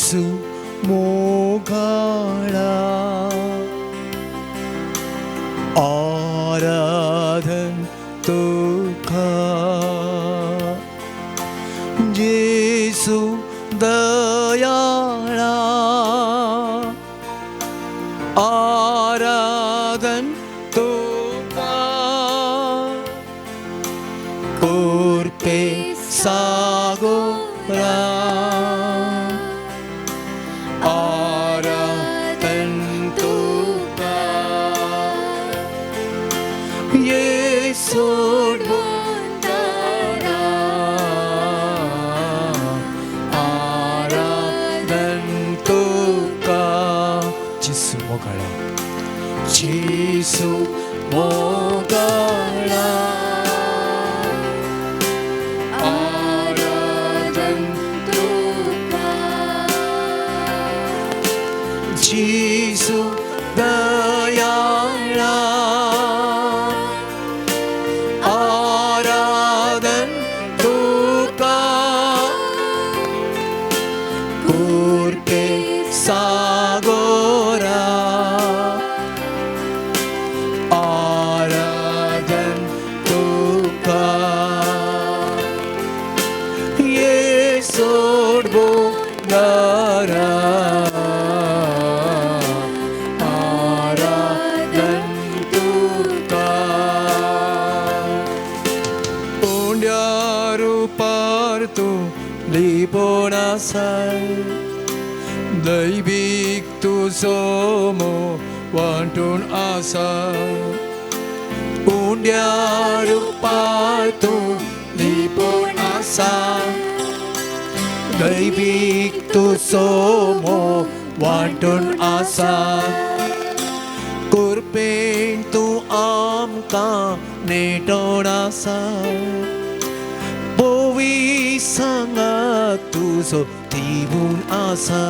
जिसु मोगाड़ा आराधन तुका जिसु दयाड़ा आराधन तुका कुर्पे सागोरा आराधन तुका येसु जिसु मोगाड़ा आराधन तुका जिसु दयाड़ा आराधन तुका कुर्पे सागोरा दैविक तुझोमो वांटून आसा उंड्यारू पातू लिपोन आसा दैविक तुझोमो वांटून आसा कुर्पेन तू आमकां नेटोन आसा बोवी सांगा तुझो दिवून आसा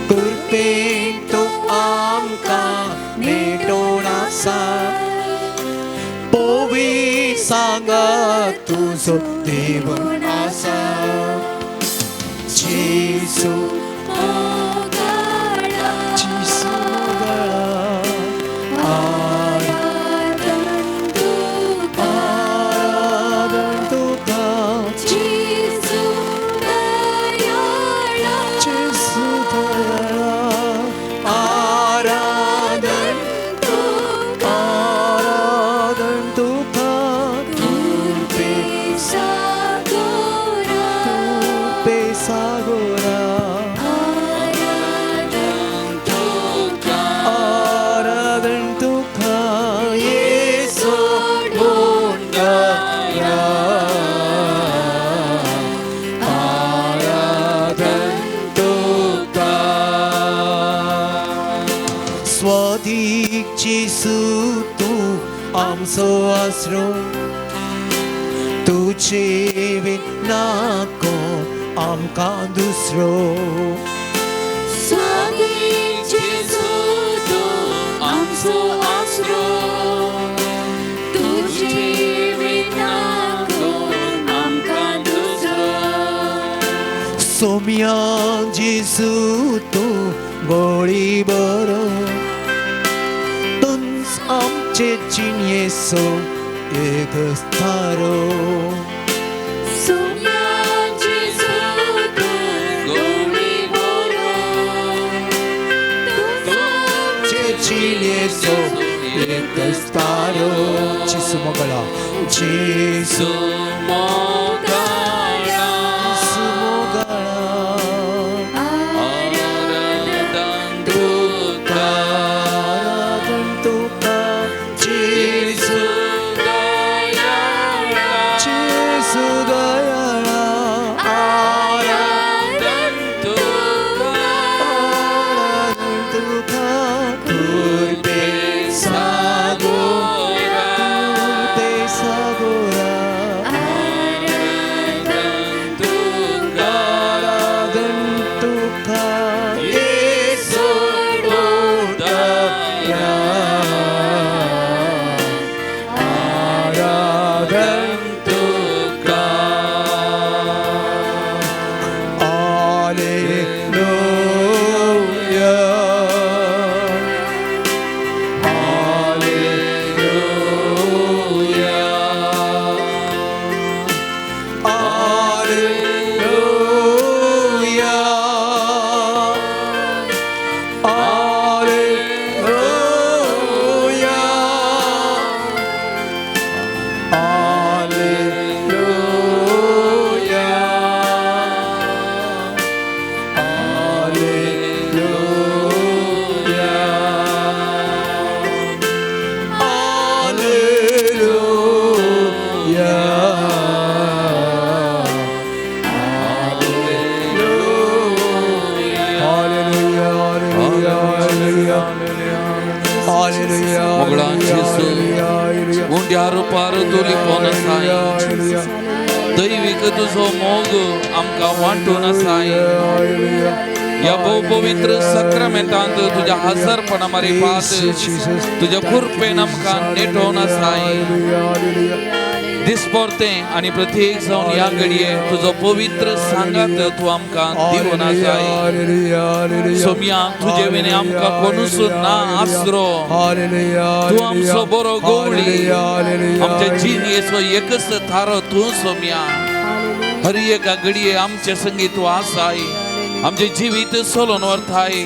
कुर्पेन तू आमकां नेटोन आसा बोवी सांगा तुझो दिवून आसा जिसु मोगाड़ा जिसु मोगाड़ा आराधन तुका जिसु दयाड़ा आराधन तुका कुर्पे सागोरा आराधन तुका येसु मोगाड़ा आराधन तुका स्वादिक जिसु तू आमचो आसरो तुझे विना कोण आमकां दुसरो स्वादिक जिसु तू आमचो आसरो तुझे विना कोण आमकां दुसरो सोम्या जिसु तू गोळी बरो तुंच आमचे जीण येसो एकच थारो Yesu ekstaro Jisu mogala Jisu mogala Jisu mogala Aradhan tuka Jisu dayala Jisu dayala Aradhan tuka Kurbe Sagora जेसू उंड्यार पार तुली पोन साई दैविक तुझो मोग आमकां वांटून साई या बहु पवित्र सक्रामेंतांत तुझ्या हजरपणा मारी पात तुझ्या कृपेन आमकां नेटोवन साई दिसपोरते आणि प्रत्येक जावन या घडये तुझो पवित्र सांगात तू आमकां दिवन जाय सोम्या तुझे विने आमकां कोणूच ना आसरो तू आमचो बरो गवळी आमच्या जिणेचो एकच थारो तू सोम्या हर एका घडये आमचे संगी तू आसाय आमचे जिवीत सोलोन व्हरताय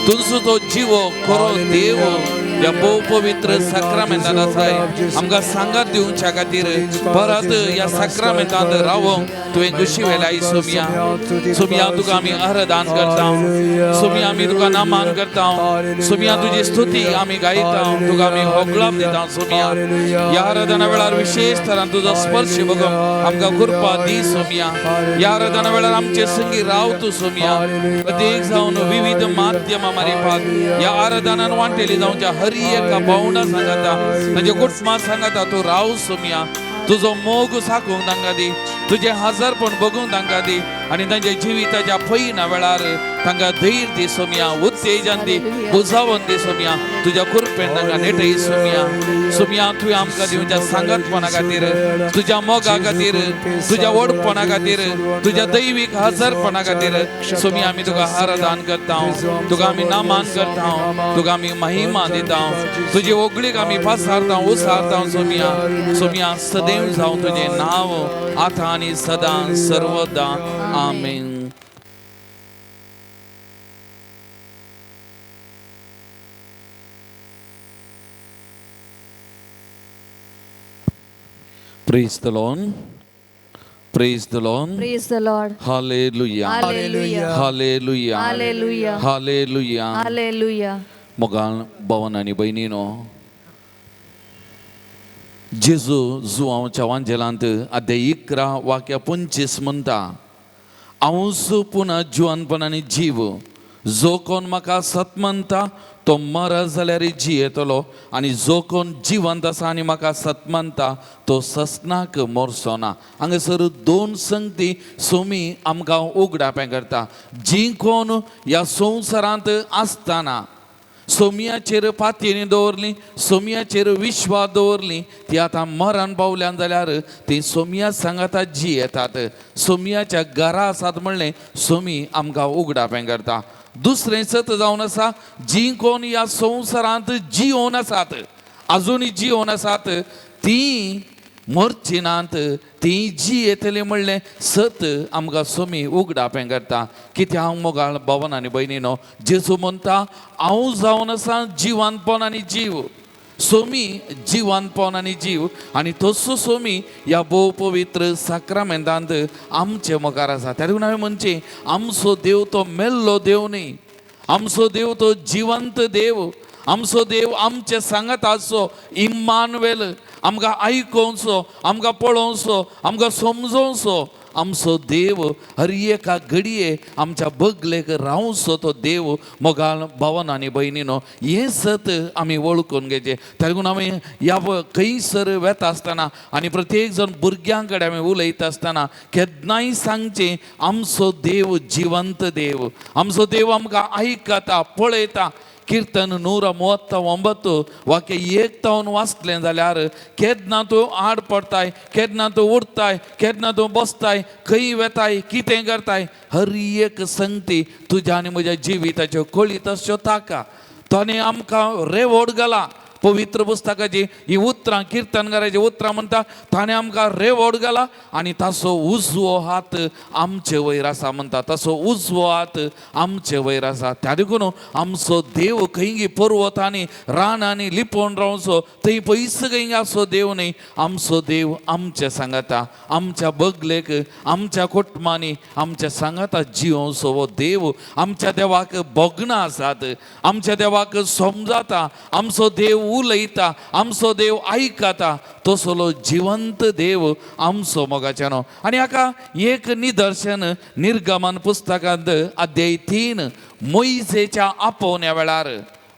तुझो तो जीव खरो देव या बहु पवित्र साक्रामेंतांत आसाय आमकां सांगात दिवच्या खातीर परत या साक्रामेंतांत रावोंक तुवें कशी वेलाय सोम्या सोम्या तुका आमी आराधन करता सोम्या आमी तुका नामान करता सोम्या तुजी स्तुती आमी गायता तुका आमी होगळाप दिता सोम्या या आराधना वेळार विशेष तरान तुजो स्पर्श बगोवंक आमकां कृपा दी सोम्या या आराधना वेळार आमचे संगी राव तूं सोम्या प्रत्येक जावन विविध माध्यमां मारिपाक या आराधनान वांटेली जावच्या हर एका भावंडा सांगता तांचे कुटुंबा सांगता तूं राव सोम्या तुझो मोग साकूंक तांकां दी तुझे हजरपण बगूंक तांकां दी आनी तांच्या जिविताच्या पैना वेळार तांकां धैर्य दी सोम्या उत्तेजन दी बुजावण दी सोम्या तुझ्या कृपेन तांकां नेटय सोम्या सोम्या तुवें आमकां दिवच्या सांगतपणा खातीर तुझ्या मोगा खातीर तुझ्या व्हडपणा खातीर तुझ्या दैवीक हजरपणा खातीर सोम्या आमी तुका आराधन करता तुका आमी नामान करता तुका आमी महिमा दिता तुजी ओगळीक आमी पासारता उसारता सोम्या सोम्या सदैव जावं तुजें नांव आतां आनी सदां सर्वदा आमेन. Praise the Lord. Praise the Lord. Praise the Lord. Hallelujah. Hallelujah. Hallelujah. Hallelujah. Hallelujah. Hallelujah. मोगाळ भावन आनी भयणीनो जेजू जुवांच्या वांजेलांत अध्याय 11 वाक्य 25 म्हणटा हांवूच पुन्हा जुवानपण आनी जीव जो कोण म्हाका सत म्हणटा तो मरत जाल्यार जियेतलो आनी जो कोण जिवंत आसा आनी म्हाका सत म्हणटा तो ससनाक मरचो ना. हांगासर दोन संगती सोमी आमकां उगडापें करता. जी कोण ह्या संवसारांत आसतना सोमयाचेर पातयेनी दवरली सोमयाचेर विश्वास दवरली ती आतां मरण पावल्यान जाल्यार ती सोमया सांगाता जी येतात सोमयाच्या घरा आसात म्हणलें सोमी आमकां उगडापें करता. दुसरें सत जावन आसा जी कोण ह्या संवसारांत जियोन आसात आजुनी जियोन आसात ती मरची नात ती जी येतली म्हणलें सत आमकां सोमी उगडापें करता. कित्याक हांव मोगाळ भावन आनी भयणीनो जेजू म्हणटा हांव जावन आसा जिवानपण आनी जीव सोमी जिवानपण आनी जीव आनी तसो सोमी ह्या भोव पवित्र साक्रामेंतांत आमचे मुखार आसा. त्या देखून हांवें म्हणचें आमचो देव तो मेल्लो देव न्ही आमचो देव तो जिवंत देव आमचो देव आमचे सांगत आसचो इम्मानुएल आमकां आयकोवचो आमकां पळोवचो आमकां समजोवचो आमचो देव हर एका घडये आमच्या बगलेक रावचो तो देव मोगाळ भावन आनी भयणीनो हें सत आमी वळखून घेवचें. त्या लागून आमी ह्या खंयसर वेता आसतना आनी प्रत्येक जण भुरग्यां कडेन आमी उलयता आसतना केन्नाय सांगचें आमचो देव जिवंत देव आमचो देव आमकां आयकता पळयता. कीर्तन 139 वाक्य 1 तावन वाचलें जाल्यार केन्ना तूं आड पडताय केन्ना तूं उरताय केन्ना तूं बसताय खंय वेताय कितें करताय हर एक संगती तुज्या आनी म्हज्या जिविताच्यो कळीत अश्यो ताका ताणें आमकां रेवोड घाला. पवित्र पुस्तकाची ही उतरां कीर्तनकाराची उतरां म्हणटा ताणें आमकां रेवोड घाला आनी ताचो उजवो हात आमचे वयर आसा म्हणटा ताचो उजवो हात आमचे वयर आसा. त्या देखून आमचो देव खंय पर्वतांनी रानांनी लिपोवन रावचो थंय पयस खंय आसो देव न्ही आमचो देव आमचे सांगता आमच्या बगलेक आमच्या कुटुंबांनी आमच्या सांगता जियोवचो हो देव आमच्या देवाक भोगणां आसात आमच्या देवाक समजाता आमचो देव उलयता आमचो देव आयकता तसलो जिवंत देव आमचो मोगाच्यानो. आनी हाका एक निदर्शन निर्गमन पुस्तकांत अध्याय 3 मोइजेच्या आपोवण्या वेळार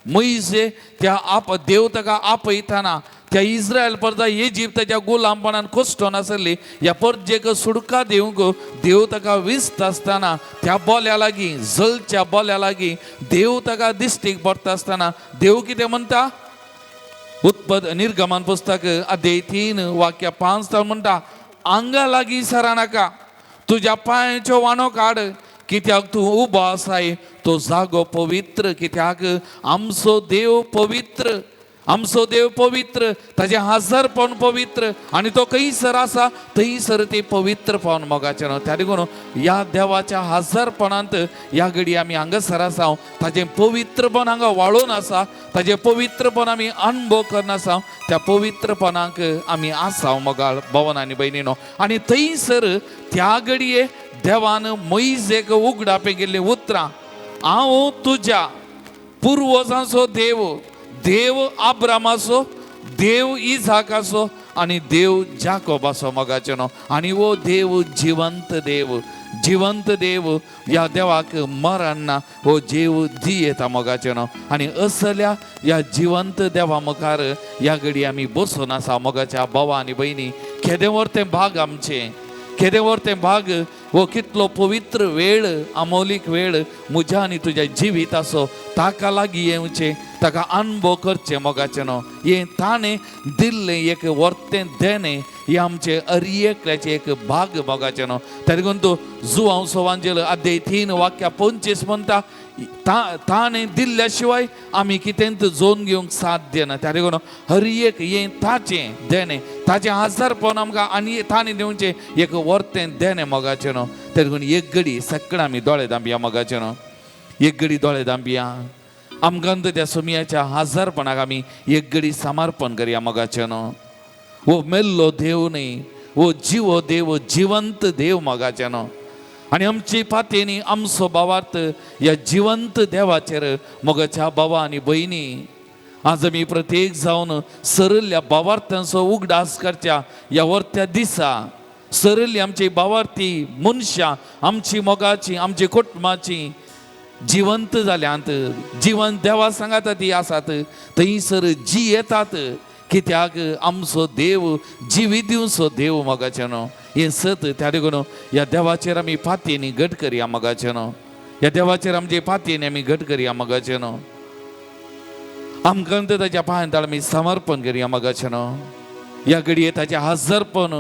मोइसे त्या देव ताका आपयताना त्या इस्रायल परदा इजिप्ताच्या गुलामपणान कोसटोन आसली ह्या परजेक सुडका दिवंक देव ताका विस्त आसतना त्या बोल्या लागीं जलच्या बोल्या लागीं देव ताका दिश्टीक पडटा आसतना देव कितें म्हणटा निर्गमन पुस्तक अध्याय 3 वाक्य 5 म्हणटा आंगा लागीं सरा नाका तुज्या पांयाचो वांनो काड कित्याक तूं उबो आसाय तो जागो पवित्र कित्याक आमचो देव पवित्र ताजे हजरपण पवित्र आणि तो खंयसर आसा थंयसर ते पवित्रपण मोगाचें न्हू त्या देखून ह्या देवाच्या हजरपणांत ह्या घडी आमी हांगासर आसा ताजें पवित्रपण हांगा वाळून आसा ताजें पवित्रपण आमी अनुभव करना आसा त्या पवित्रपणाक आमी आसा मोगाळ भवन आनी भयणीनो आणि थंयसर त्या घडये देवान मोइजेक उगडापे गेल्ली उतरां हांव तुज्या पुर्वजांचो देव अब्रामाचो देव इसाकाचो आणि देव जाकोबाचो मोगाचें न्हू आणि वो देव जिवंत देव ह्या देवाक मरण ना हो जीव दी येता मोगाचें न्हू आणि असल्या ह्या जिवंत देवा मुखार ह्या घडी आमी बसून आसा मोगाच्या भावा आनी भयणी केदें व्हर भाग आमचे केदें व्हर भाग वो कितलो पवित्र वेळ अमोलीक वेळ म्हज्या आनी तुज्या जिविताचो ताका लागीं येवचें ताका अनुभव करचें मोगाचें न्हू हें ताणें दिल्लें एक वर्तें देणें हे आमचे अरियेकल्याचें एक भाग मोगाचें न्हू त्या देखून तूं जुआंव सवांजेल अध्याय 3 वाक्य 25 म्हणटा ताणें दिल्ल्या शिवाय आमी कितेंच जोन घेवंक साध्य ना त्या देखून हर एक हें ताचें देणें ताचें हजरपण आमकां आनी ताणें दिवचें एक वर्तें देणें मोगाचें न्हू त्या देखून एक घडी सकाळ आमी दोळे धांपया मोगाचें न्हू एक घडी दोळे धांपया आमकां त्या सुमयाच्या हजरपणाक आमी एक घडी समर्पण करया मोगाचें न्हू वो मेल्लो देव न्ही वो जिवो देव जिवंत देव मोगाचें न्हू आणि आमची पातेनी आमचो भावार्थ या जिवंत देवाचेर मोगाच्या भावा आनी भयणी आज आमी प्रत्येक जावन सरल्ल्या भावार्थांचो उगडास करच्या ह्या वर्त्या दिसा सरल्ली आमची भावार्थी मनशां आमची मोगाची आमची कुटुंबाची जिवंत जाल्यांत जिवंत देवा सांगात ती आसात थंयसर जी येतात कित्याक आमचो देव जिवी दिवचो देव मोगाचें न्हू हें सत त्या देखून ह्या देवाचेर आमी फातींनी घट करया मोगाचें न्हू ह्या देवाचेर आमचे फातींनी आमी घट करया मोगाचें न्हू आमकां ताच्या पांयां आमी समर्पण करया मोगाचें न्हू ह्या घडये ताचें हजरपण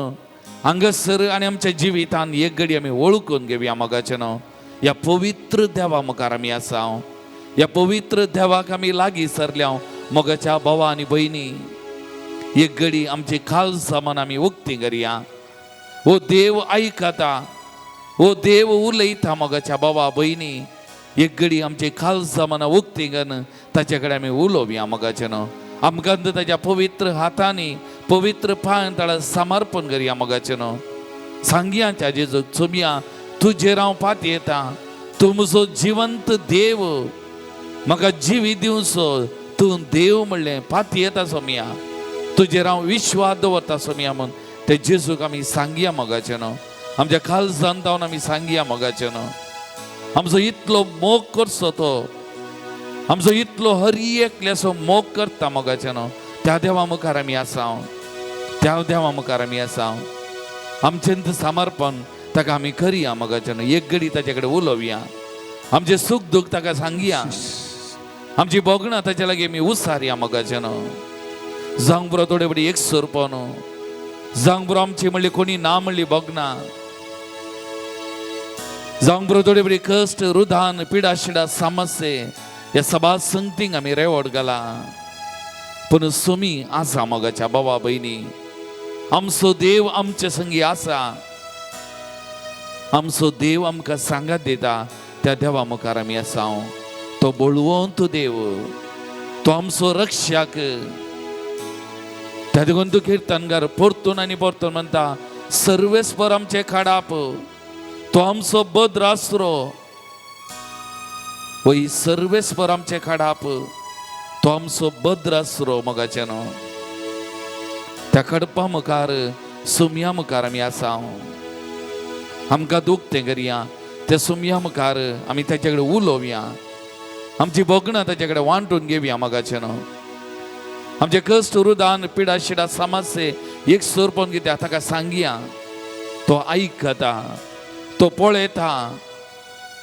हांगासर आनी आमच्या जिवितान एक घडी आमी वळखून घेवया मोगाचें न्हू ह्या पवित्र देवा मुखार आमी आसा ह्या पवित्र देवाक आमी लागीं सरल्या मोगाच्या भावा आनी भयणी एक घडी आमची खाल सामान आमी उक्ती करया हो देव आयकता हो देव उलयता मोगाच्या भावा भयणी एक घडी आमची खाल सामान उक्ती करून ताचे कडेन आमी उलोवया मोगाचें न्हू आमकां ताच्या पवित्र हातांनी पवित्र पांयां तळा समर्पण करया मोगाचें न्हू सांगया त्या जेजूक सुमया तुजेर हांव पात येता तूं म्हजो जिवंत देव म्हाका जिवी दिवचो तूं देव म्हणलें पात येता सोमया तुजेर हांव विश्वास दवरता सोमया म्हूण ते जेजूक आमी सांगया मोगाचें न्हू आमच्या खालसांत जावन आमी सांगया मोगाचें न्हू आमचो इतलो मोग करचो तो आमचो इतलो हर एकल्याचो मोग करता मोगाचें न्हू त्या देवा मुखार आमी आसा त्या देवा मुखार आमी आसा आमचें समर्पण ताका आमी करया मोगाचें न्हू एक घडी ताचे कडेन उलोवया आमचे सुख दूख ताका सांगया आमची बोगणां ताचे लागीं आमी उसारया मोगाचें न्हू जावंक बरो थोडे बडी एक सोरपो न्हू जावंक बरो आमची म्हणली कोणी ना म्हणली बोगणां जावंक बरो थोडे बडी कश्ट रुधान पिडा शिडा समस्ये ह्या सभा संगतींक आमी रेवड घाला पूण सुमी आसा मोगाच्या भावा भयणी आमचो देव आमचे संगी आसा आमचो देव आमकां सांगात दिता त्या देवा मुखार आमी आसा तो बळवंत देव तो आमचो रक्षक त्या देखून तूं किर्तनकार परतून आनी परतून म्हणटा सर्वेस्पर आमचे खाडाप तो आमचो भद्र आसरो वय सर्वेस्पर आमचे खाडाप तो आमचो भद्र आसरो मोगाचें न्हू त्या खडपा मुखार सुमया मुखार आमी आसा आमकां दूख तें करया त्या सुमया मुखार आमी ताचे कडेन उलोवया आमची बोगणं त्याच्याकडे वांटून घेऊया मगाच्यानं. आमचे कष्ट रुदान पिडा शिडा समस्ये एक सोरपण कित्या ताका सांगया. तो ऐकता, तो पळयता,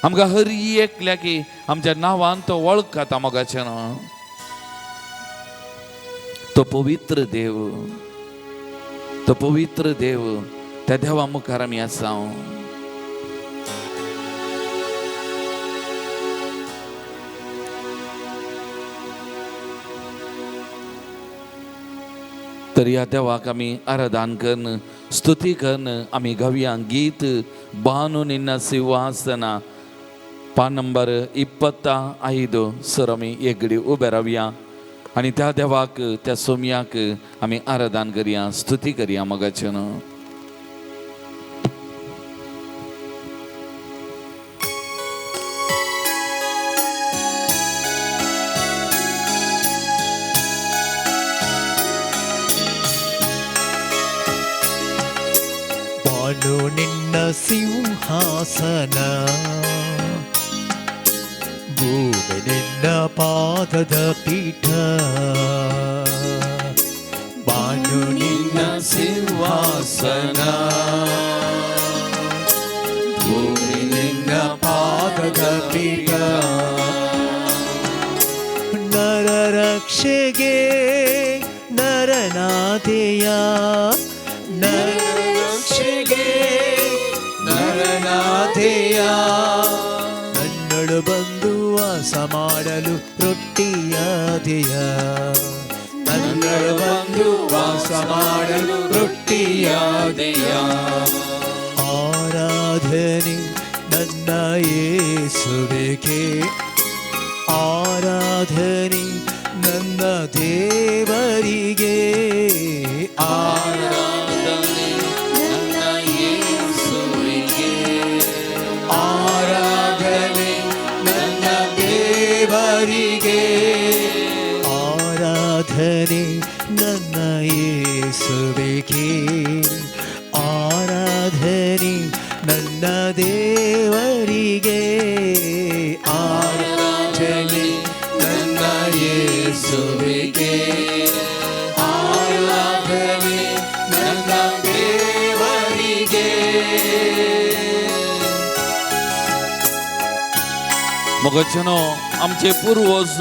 आमकां हर एकल्या की आमच्या नांवान तो वळखता मगाच्यानं. तो पवित्र देव त्या देवा मुखार आमी आसा. तर या देवाक आमी आराधन करन स्तुती करन आमी गावया गीत बानु निन्न सिंहासನ पान नंबर 25 सर आमी एकडी उबे रावया आणि त्या देवाक त्या सोम्याक आमी आराधन करया स्तुती करया मगाच्यान. ಬಾನು ನಿನ್ನ ಸಿಂಹಾಸನ ಭೂಮಿ ನಿನ್ನ ಪಾದದ ಪೀಠ. ಬಾನು ನಿನ್ನ ಸಿಂಹಾಸನ ಭೂಮಿ ನಿನ್ನ ಪಾದದ ಪೀಠ. ನರ ರಕ್ಷೆಗೆ ನರನಾದೆಯ ನರಕ್ಷೆಗೆ ನರನಾದೆಯ. ನನ್ನಳು ಬಂದು ವಾಸ ಮಾಡಲು ರೊಟ್ಟಿಯಾದೆಯ. ನನ್ನಳು ಬಂದು ವಾಸ ಮಾಡಲು ರೊಟ್ಟಿಯಾದೆಯ. ಆರಾಧನೆ ನನ್ನ ಯೇಸುವಿಗೆ, ಆರಾಧನೆ ನನ್ನ ದೇವರಿಗೆ. ಆರಾಧನೆ ನನ್ನ ಯೇಸುವಿಗೆ, ಆರಾಧನೆ ನನ್ನ ದೇವರಿಗೆ. ಆರಾಧನೆ ನನ್ನ ಯೇಸುವಿಗೆ, ಆರಾಧನೆ ನನ್ನ ದೇವರಿಗೆ. ಆರಾಧನೆ ನನ್ನ ಯೇಸುವಿಗೆ, ಆರಾಧನೆ ನನ್ನ ದೇವರಿಗೆ. मगाच्यान आमचे पूर्वज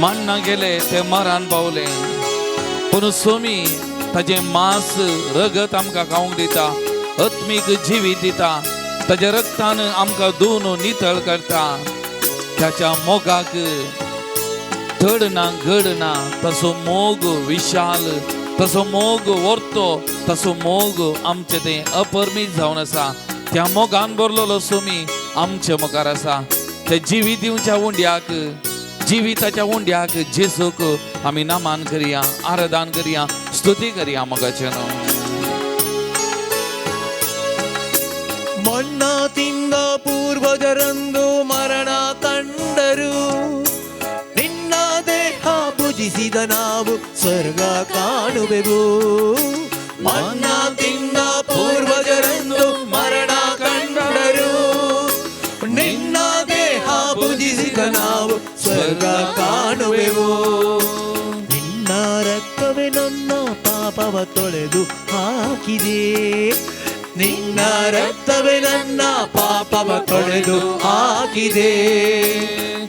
मान्ना गेले ते मरण पावले, पण सोमी ताजे मांस रगत आमकां खावंक दिता, आत्मीक जिवीत दिता, ताज्या रक्तान आमकां धुवन नितळ करता. त्याच्या मोगाक धड ना घड ना, तसो मोग विशाल, तसो मोग वर्तो, तसो मोग आमचे ते अपरमीत जावन आसा. त्या मोगान भरलेलो सोमी आमच्या मुखार आसा. त्या जिवीत दिवच्या उंड्याक, जिविताच्या उंड्याक जेसूक आमी नामान करया, आराधन करया, स्तुती करया मगाच्यान. ಮಣ್ಣ ತಿಂದ ಪೂರ್ವಜರಂದು ಮರಣ ಕಂಡರು, ನಿನ್ನ ದೇಹ ಭುಜಿಸಿದ ನಾವು ಸ್ವರ್ಗ ಕಾಣುವೆವು. ಮಣ್ಣ ತಿಂದ ಪೂರ್ವಜರಂದು ಮರಣ ಕಂಡರು, ನಿನ್ನ ದೇಹ ಭುಜಿಸಿದ ನಾವು ಸ್ವರ್ಗ ಕಾಣುವೆವು. ನಿನ್ನ ರಕ್ತವೇ ನನ್ನ ಪಾಪವ ತೊಳೆದು ಹಾಕಿದೆ, ನಿನ್ನ ರಕ್ತವೇ ನನ್ನ ಪಾಪವ ತೊಳೆದು ಹಾಕಿದೆ.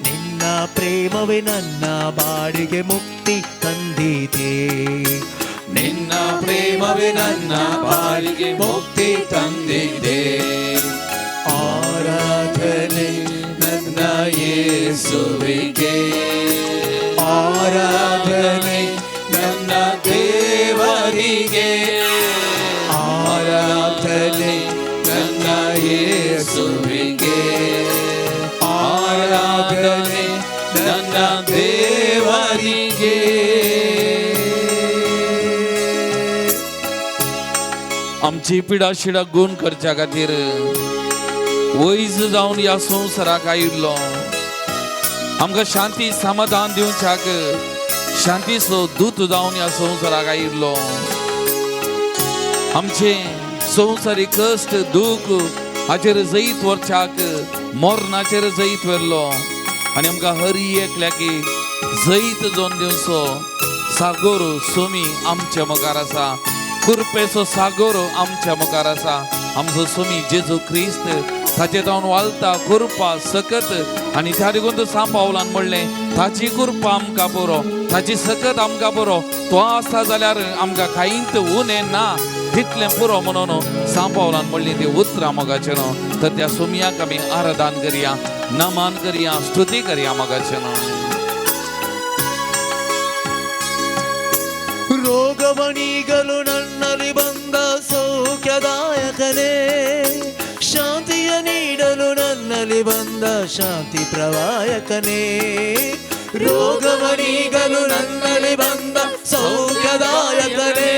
ನಿನ್ನ ಪ್ರೇಮವೇ ನನ್ನ ಬಾಡಿಗೆ ಮುಕ್ತಿ ತಂದಿದೆ, ನಿನ್ನ ಪ್ರೇಮವೇ ನನ್ನ ಬಾಡಿಗೆ ಮುಕ್ತಿ ತಂದಿದೆ. ಆರಾಧನೆ ನನ್ನ ಯೇಸುವಿಗೆ, ಆರಾಧನೆ ನನ್ನ ದೇವರಿಗೆ. ಆರಾಧನೆ ನನ್ನ ಯೇಸುವಿಗೆ, ಆರಾಧನೆ ನನ್ನ ದೇವರಿಗೆ. आमची पिडा शिडा गुण करच्या खातीर वैज जावन ह्या संवसाराक आयिल्लो, आमकां शांती समाधान दिवच्याक शांतीचो दूत जावन ह्या संवसाराक आयिल्लो. आमचे संवसारी कश्ट दूख हाचेर जैत व्हरच्याक मोरणाचेर जैत व्हेल्लो. आनी आमकां हर एकल्या की जैत जोन दिवसो सागोर सोमी आमच्या मुखार आसा, कृपेचो सागोर आमच्या मुखार आसा. आमचो सोमी जेजू क्रिस्त ताचे जावन वालता कृपा सकत, आनी त्या देखून तो सांब पावलान म्हणलें ताची कृपा आमकां बरो, ताची सकत आमकां बरो. तो आसता जाल्यार आमकां कांयच उणें ना, तितलें पुरो म्हणून सांब पावलान म्हणली ती उतरां मोगाचें न्हू. तर त्या सोमयाक आमी आराधन करया, नमन करया, स्तुती करया मोगाचें न्हू. ರೋಗವಣಿಗಲು ನನ್ನಲ್ಲಿ ಬಂದ ಸೌಖ್ಯದಾಯಕನೇ, ಶಾಂತಿಯ ನೀಡಲು ನನ್ನಲ್ಲಿ ಬಂದ ಶಾಂತಿ ಪ್ರವಾಯಕನೇ. ರೋಗವಣಿಗಲು ನನ್ನಲ್ಲಿ ಬಂದ ಸೌಖ್ಯದಾಯಕನೇ,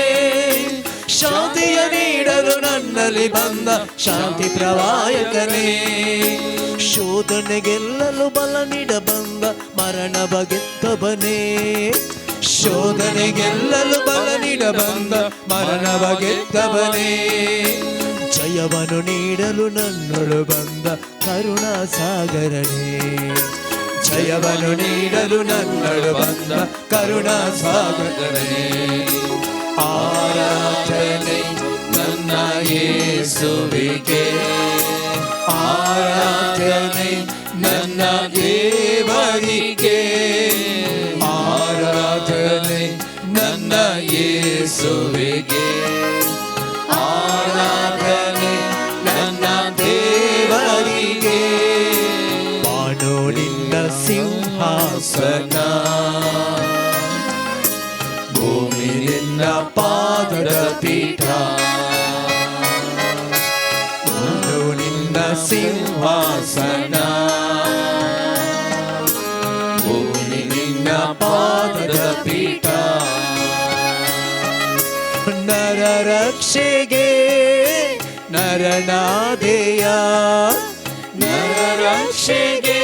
ಶಾಂತಿಯ ನೀಡಲು ನನ್ನಲ್ಲಿ ಬಂದ ಶಾಂತಿ ಪ್ರವಾಯಕನೇ. ಶೋಧನೆ ಗೆಲ್ಲಲು ಬಲ ನೀಡ ಬಂದ ಮರಣ ಬಗೆತ್ತವನೇ, ಶೋಧನೆ ಗೆಲ್ಲಲು ಬಲ ನೀಡ ಬಂದ ಮರಣವ ಗೆದ್ದವನೇ. ಜಯವನ್ನು ನೀಡಲು ನನ್ನೊಳು ಬಂದ ಕರುಣಾ ಸಾಗರನೇ, ಜಯವನ್ನು ನೀಡಲು ನನ್ನೊಳು ಬಂದ ಕರುಣಾ ಸಾಗರನೇ. ಆರಾಧನೆ ನನ್ನ ಯೇಸುವಿಗೆ, ಆರಾಧನೆ ನನ್ನ ದೇವರಿಗೆ, ಆರಾಧನೆ ನನ್ನ ಯೇಸುವಿಗೆ, ಆರಾಧನೆ ನನ್ನ ದೇವರಿಗೆ. ಬಾನು ನಿನ್ನ ಸಿಂಹಾಸನ, ಭೂಮಿ ನಿನ್ನ ಪಾದದ ಪೀಠ. ಬಾನು ನಿನ್ನ ಸಿಂಹಾಸನ, ಭೂಮಿ ನಿನ್ನ ಪಾದದ ಪೀಠ. ನರ ರಕ್ಷೆಗೆ ನರನಾದೆಯ, ನರ ರಕ್ಷೆಗೆ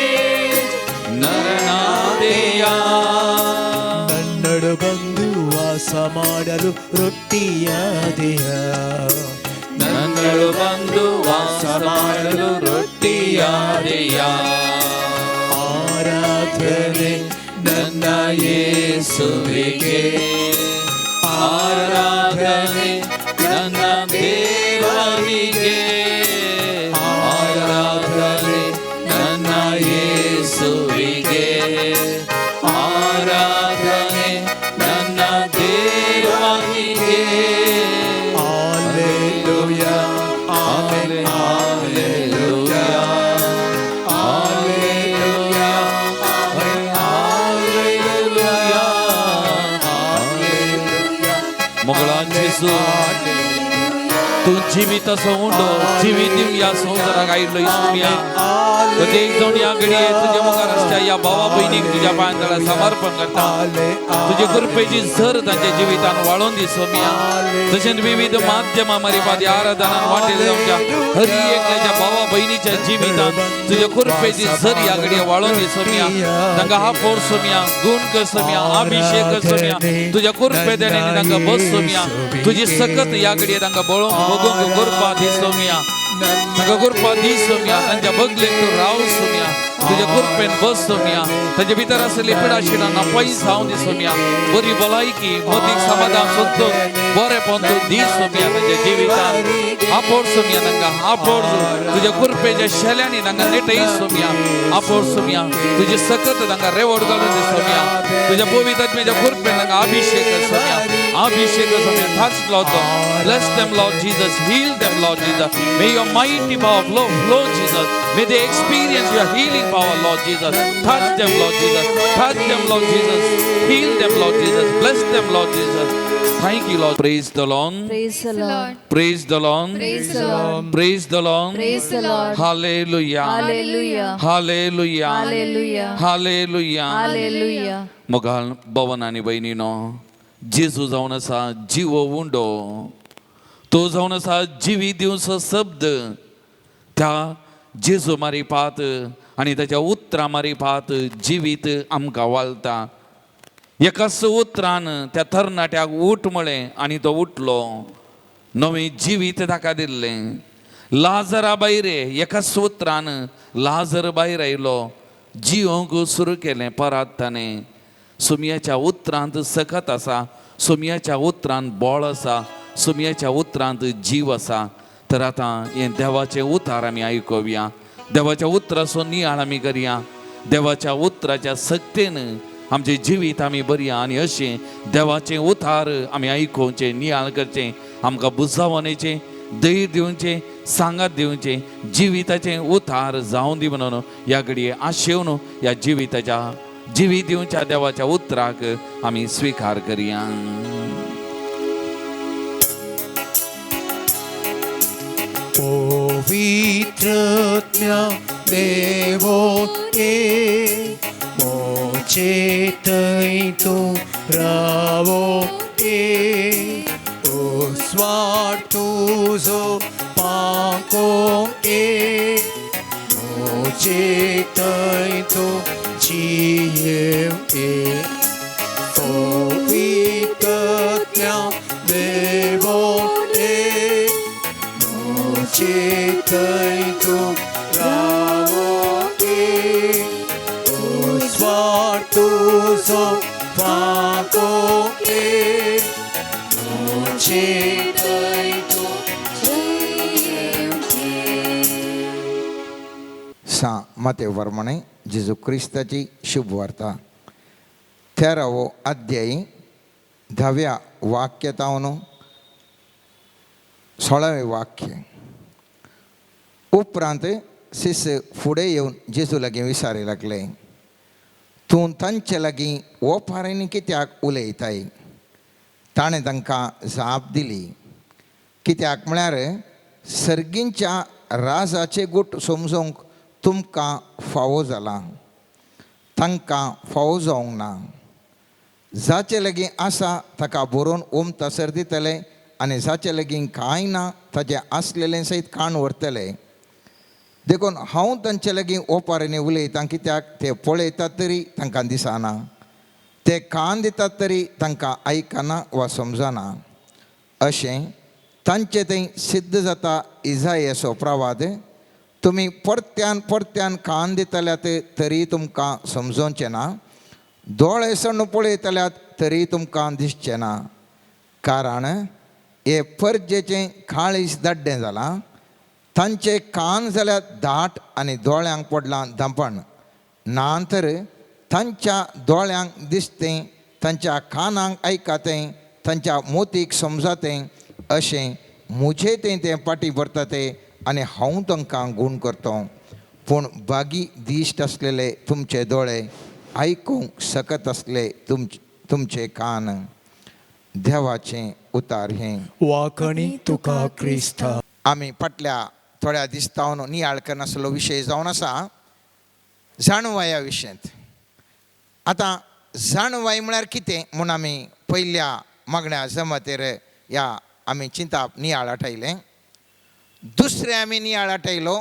ನರನಾದೆಯ. ನನ್ನಡು ಬಂದು ವಾಸ ಮಾಡಲು ರೊಟ್ಟಿಯಾದೆಯ, ನನ್ನಳು ಬಂದು ವಾಸ ಮಾಡಲು ರೊಟ್ಟಿಯಾದೆಯ. ಆರಾಧನೆ ನನ್ನ ಯೇಸುವಿಗೆ, ಆರಾಧನೆ ನನ್ನ ದೇವರಿಗೆ, ಆರಾಧನೆ ನನ್ನ ಯೇಸುವಿಗೆ, ಆರಾಧನೆ ನನ್ನ ದೇವರಿಗೆ. Alleluia, amen, alleluia, alleluia, amen, alleluia, alleluia. मोगळांची सून तू जीवित असो उंडो, जीवित या सौंदर्याक आयिल्लो इसुमिया. प्रत्येक जण या घडये तुझ्या मुखार आसता या भावा भयणीक तुझ्या पांयां समर्पण करता. तुझे कृपेची झर तांच्या जिवितान वाळोवन दी सोमिया. तशेंच विविध माध्यमां मारिपात आराधनान वांटिल्ल्या आमच्या हर एकल्याच्या भावा भयणीच्या जिवितान तुझ्या कृपेची झर या घडये वाळोवन दी सोमिया. तांकां हापोर सोमिया, गुण कर सोमिया, अभिषेक कर सोमिया. तुझ्या कृपेदेने तांकां बस सोमिया. तुझी सकत या घडये तांकां बळोवंक बघूंक कृपा दी सोमिया. तांकां कृपा दी सोमिया. तांच्या बगलेक तूं राव सोमिया. तुझ्या कृपेन बस सोमिया. तांचे भितर आसलेली पिडाशिडां नापयस जावं दी सोमिया. बरी भलायकी, मतीक समाधान, संतोष, बरेपण तूं दी सोमिया. तांच्या जिवितान आपोड सोमिया. तांकां आपोड तुझ्या कृपेच्या शेल्यांनी तांकां नेटय सोमिया. आपोड सोमिया. तुजी सकत तांकां रेवड घालून दी सोमिया. तुझ्या पवित्र आत्म्याच्या कृपेन तांकां अभिषेक कर सोमिया. अभिषेक कर सोमिया. touch Lord God. Bless them Lord Jesus. Heal them Lord Jesus. May your mighty power flow Jesus. May they experience your healing power Lord Jesus. Touch them Lord Jesus. Touch them Lord Jesus. Heal them Lord Jesus. Bless them Lord Jesus. Thank you Lord. Praise the Lord. Praise the Lord. Praise the Lord. Praise the Lord. Praise the Lord. Praise the Lord. Hallelujah. Hallelujah. Hallelujah. Hallelujah. Hallelujah. Hallelujah. मोगाल भवन आणि बहिणीनो, जेजू जावन आसा जिवो undo. तो जावन आसा जिवी दिवचो शब्द. त्या जेजू मारी पात आणि त्याच्या उतरां मारी पात जिवीत आमकां वालता. एकाच उतरान त्या तरणाट्याक उठ म्हळें आनी तो उठलो. नवें जिवीत ताका दिल्लें. लाजरा भायर एकाच उतरान लाजर भायर आयलो. जियोंक सुरू केलें परत ताणें सुमयाच्या उतरांत सखत आसा, सुमयाच्या उतरांत बोळ आसा, सुमयाच्या उतरांत जीव आसा. तर आतां हें देवाचें उतार आमी आयकुया, देवाच्या उतराचो नियाळ आमी करया, देवाच्या उतराच्या सक्तेन आमचें जिवीत आमी बरया आनी अशें देवाचें उतार आमी आयकुचें, नियाळ करचें, आमकां बुजावणेचें, धैर्य दिवचें, सांगात दिवचें, जिविताचें उतार जावं दी म्हणून ह्या घडये आशेवन ह्या जिवीत दिवच्या देवाच्या उतराक आमी स्विकार करया. पवित्रत्म्या देवोते मोचेतै तू रावोते स्वार्थ तुझो पाको मोचेतै तू जीवे पवित्रत्म्या देवोते चेतै तू रावोते स्वार्थ तुझो पाकोते चेतै तू सा मते वर्मणे जेजू क्रिस्ताची शुभ वार्ता 13વો अध्याय 10व्या वाक्यातावन 16वें वाक्य. उपरांत शिष्य फुडें येवन जेजू लागीं विचारूंक लागले, तूं तांचे लागीं ओपारींनी कित्याक उलयताय? ताणें तांकां जाप दिली, कित्याक म्हळ्यार सर्गींच्या राजाचे गूट समजूंक तुमकां फावो जाला, तांकां फावो जावंक ना. जाचे लागीं आसा ताका बरोवन ओमतासर दितले आनी जाचे लागीं कांय ना ताचें आसलेलें सयत काण व्हरतले. देखून हांव तांचे लागीं ओपारींनी उलयतां, कित्याक ते पळयतात तरी तांकां दिसना, ते कान दितात तरी तांकां आयकना वा समजना. अशें तांचे थंय सिद्ध जाता इसायाचो प्रवाद, तुमी परत्यान परत्यान कान दितल्यात तरी तुमकां समजोवचें ना, दोळे सण पळयतल्यात तरी तुमकां दिसचें ना. कारण हे परजेचें काळीज दाड्डें जालां, तांचे कान जाल्यार दाट आनी दोळ्यांक पडलां धांपण. नांतर तांच्या दोळ्यांक दिसतें, तांच्या कानांक आयकातें, तांच्या मोतीक समजातें, अशें मुझे तें पाटी भरता तें आनी हांव तांकां गूण करतां. पूण बागी दिश्ट आसलेले तुमचे दोळे, आयकूंक सकत आसले तुमचे कान. देवाचें उतार हें. वाकणी तुका क्रिस्ता. आमी फाटल्या थोड्या दिसतावन नियाळ करनासलो विशय जावन आसा जाणवाया विशयांत. आतां जाणवाय म्हळ्यार कितें म्हूण आमी पयल्या मागण्या जमतेर ह्या आमी चिंताप नियाळ आठयलें. दुसरें आमी नियाळ आठयलो,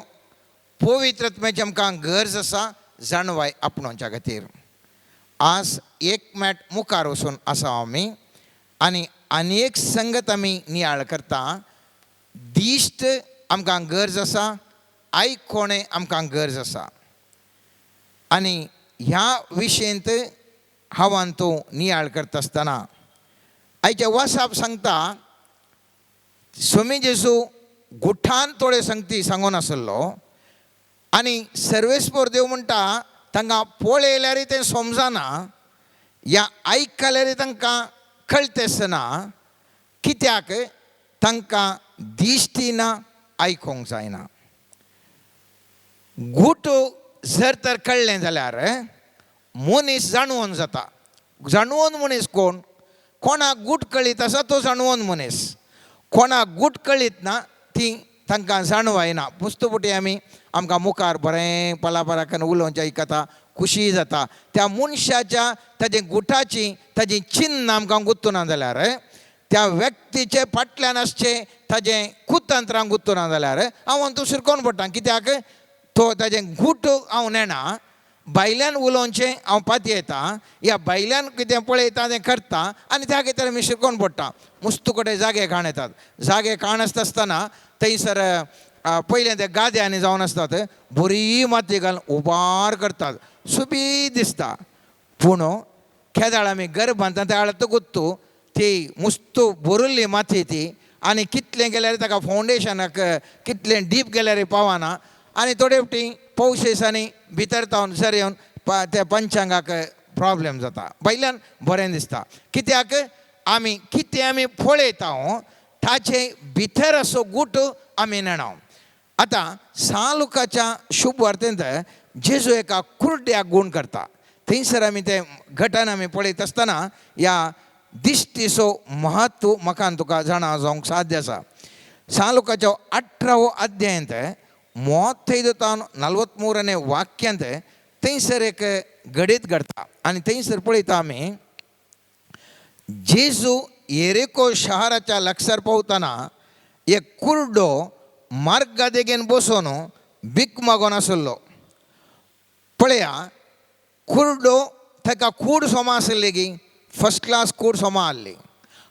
पवित्रत्म्याची आमकां गरज आसा जाणवाय आपणोवच्या खातीर. आज एक मॅट मुखार वचून आसा आमी आनी एक संगत आमी नियाळ करता. दिश्ट आमकां गरज आसा, आयकोणें आमकां गरज आसा. आनी ह्या विशयांत हांवान तूं नियाळ करता आसतना आयच्या वासाप सांगता, स्वामी जेजू गुठान थोडे संगती सांगून आसलो आनी सर्वेस्पर देव म्हणटा तांकां पळयल्यारय तें समजना, या आयकल्यारय तांकां कळतेसना, कित्याक तांकां दिश्टी ना, आयकोंक जायना. गूट जर तर कळ्ळें जाल्यार मनीस जाणवोन जाता. जाणवोन मनीस कोण? कोणाक गूट कळीत आसा तो जाणवोन मनीस. कोणाक गूट कळीत ना ती तांकां जाणवायना. पुस्तपुटी आमकां मुखार बरें पलापराकन उलोवंक आयकता, खुशी जाता. त्या मनशाच्या ताजे गुटाची ताजी चिन्ह आमकां गुंतुना जाल्यार, त्या व्यक्तीचे फाटल्यान आसचें ताजें कुतंत्रांक गुंतुना जाल्यार हांव तूं शिरकोन पडटा. कित्याक तो ताजें गूट हांव नेना, भायल्यान उलोवचें हांव पातयेता येता, ह्या भायल्यान कितें पळयता तें करता आनी त्या खातीर आमी शिरकोन पडटा. मस्तू कडेन जागे काण येतात. जागे काण आसता आसतना थंयसर पयलें ते गाद्यांनी जावन आसतात, बरी माती घालून उबार करतात. सुबी दिसता पूण खेदाळ आमी घर बांदता त्या वेळार गुत्तू ती मुस्तू भरिल्ली माती ती आनी कितलें गेल्यार ताका फावंडेशनाक कितलें डीप गेल्यार पावना आनी थोडे फावटी पौश दिसांनी भितर तावन सर येवन त्या पंचांगाक प्रॉब्लेम जाता भायल्यान बरें दिसता कित्याक आमी कितें आमी पळयता ताचे भितर असो गूट आमी नेणाव आतां सालुकाच्या शुभ वार्तेंत जेजू एका कुर्ड्याक गूण करता थंयसर आमी ते घटन आमी पळयत आसतना ह्या दिश्टीचो महत्व म्हाका तुका जाणा जावंक साध्य आसा सालुकाच्या 18व अध्यायांत 35-43 वाक्यांत थंयसर एक घडीत घडटा आनी थंयसर पळयता आमी जेजू येरिको शहराच्या लागसार पावतना एक कुर्डो मार्गा देगेन बसून भीक मागून आसलो पळया कुर्डो ताका कूड सोमा आसली गी फर्स्ट क्लास कूड सोमा आसली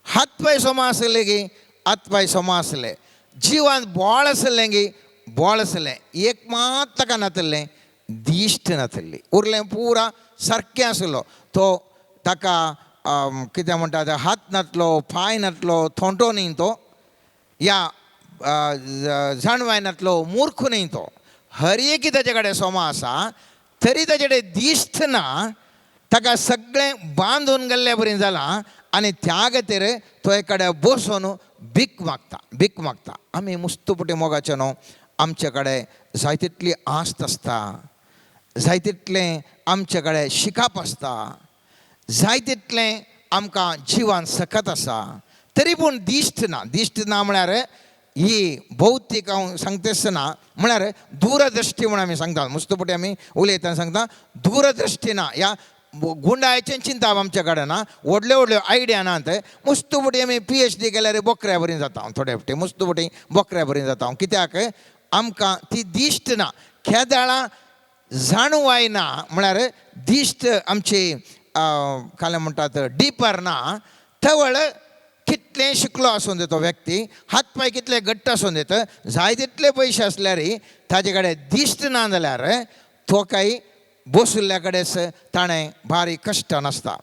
हात पांय सोमा आसले गी हात पांय सोमा आसले जिवान बोळ आसलें गी बोळ आसलें एक मात ताका नातलें दिश्ट नातली उरलें पुरा सारकें आसलो तो ताका कितें म्हणटा ते हात नातलो पांय नातलो थोंटो न्ही तो या जाणवाय नातलो मूर्ख न्ही तो हर एक ताचे कडेन सोमा आसा तरी ताचे कडेन दिश्ट ना ताका सगळें बांदून गेल्ले बरें जालां आनी त्या खातीर तो एक कडेन बसून भीक मागता आमी मुस्तुपटी मोगाचे न्हू आमचे कडेन जाय तितली आस्त आसता जाय तितलें आमचे कडेन शिकप आसता जाय तितलें आमकां जिवान सकत आसा तरी पूण दिश्ट ना म्हळ्यार ही भौतीक हांव सांगता आसतना म्हळ्यार दूरदृश्टी म्हूण आमी सांगता मुस्तुपटी आमी उलयतना सांगता दूरदृश्टी ना ह्या गुंडायचें चिंता आमचे कडेन ना व्हडल्यो आयडिया नात मुस्तुपटी आमी PhD केल्यार बोकऱ्या बरीं जाता थोडे फावटी मुस्तुपटी बोकऱ्या बरीं जाता कित्याक आमकां ती दिश्ट ना खेदाळां जाणवाय ना म्हळ्यार दिश्ट आमची काय म्हणटात डिपर ना थवळ कितलें शिकलो आसूं दी तो व्यक्ती हात पांय कितले घट्ट आसूं दीत जाय तितले पयशे आसल्यार ताजे कडेन दिश्ट ना जाल्यार तो काही बसुल्ल्या कडेच ताणें भारी कश्टान आसता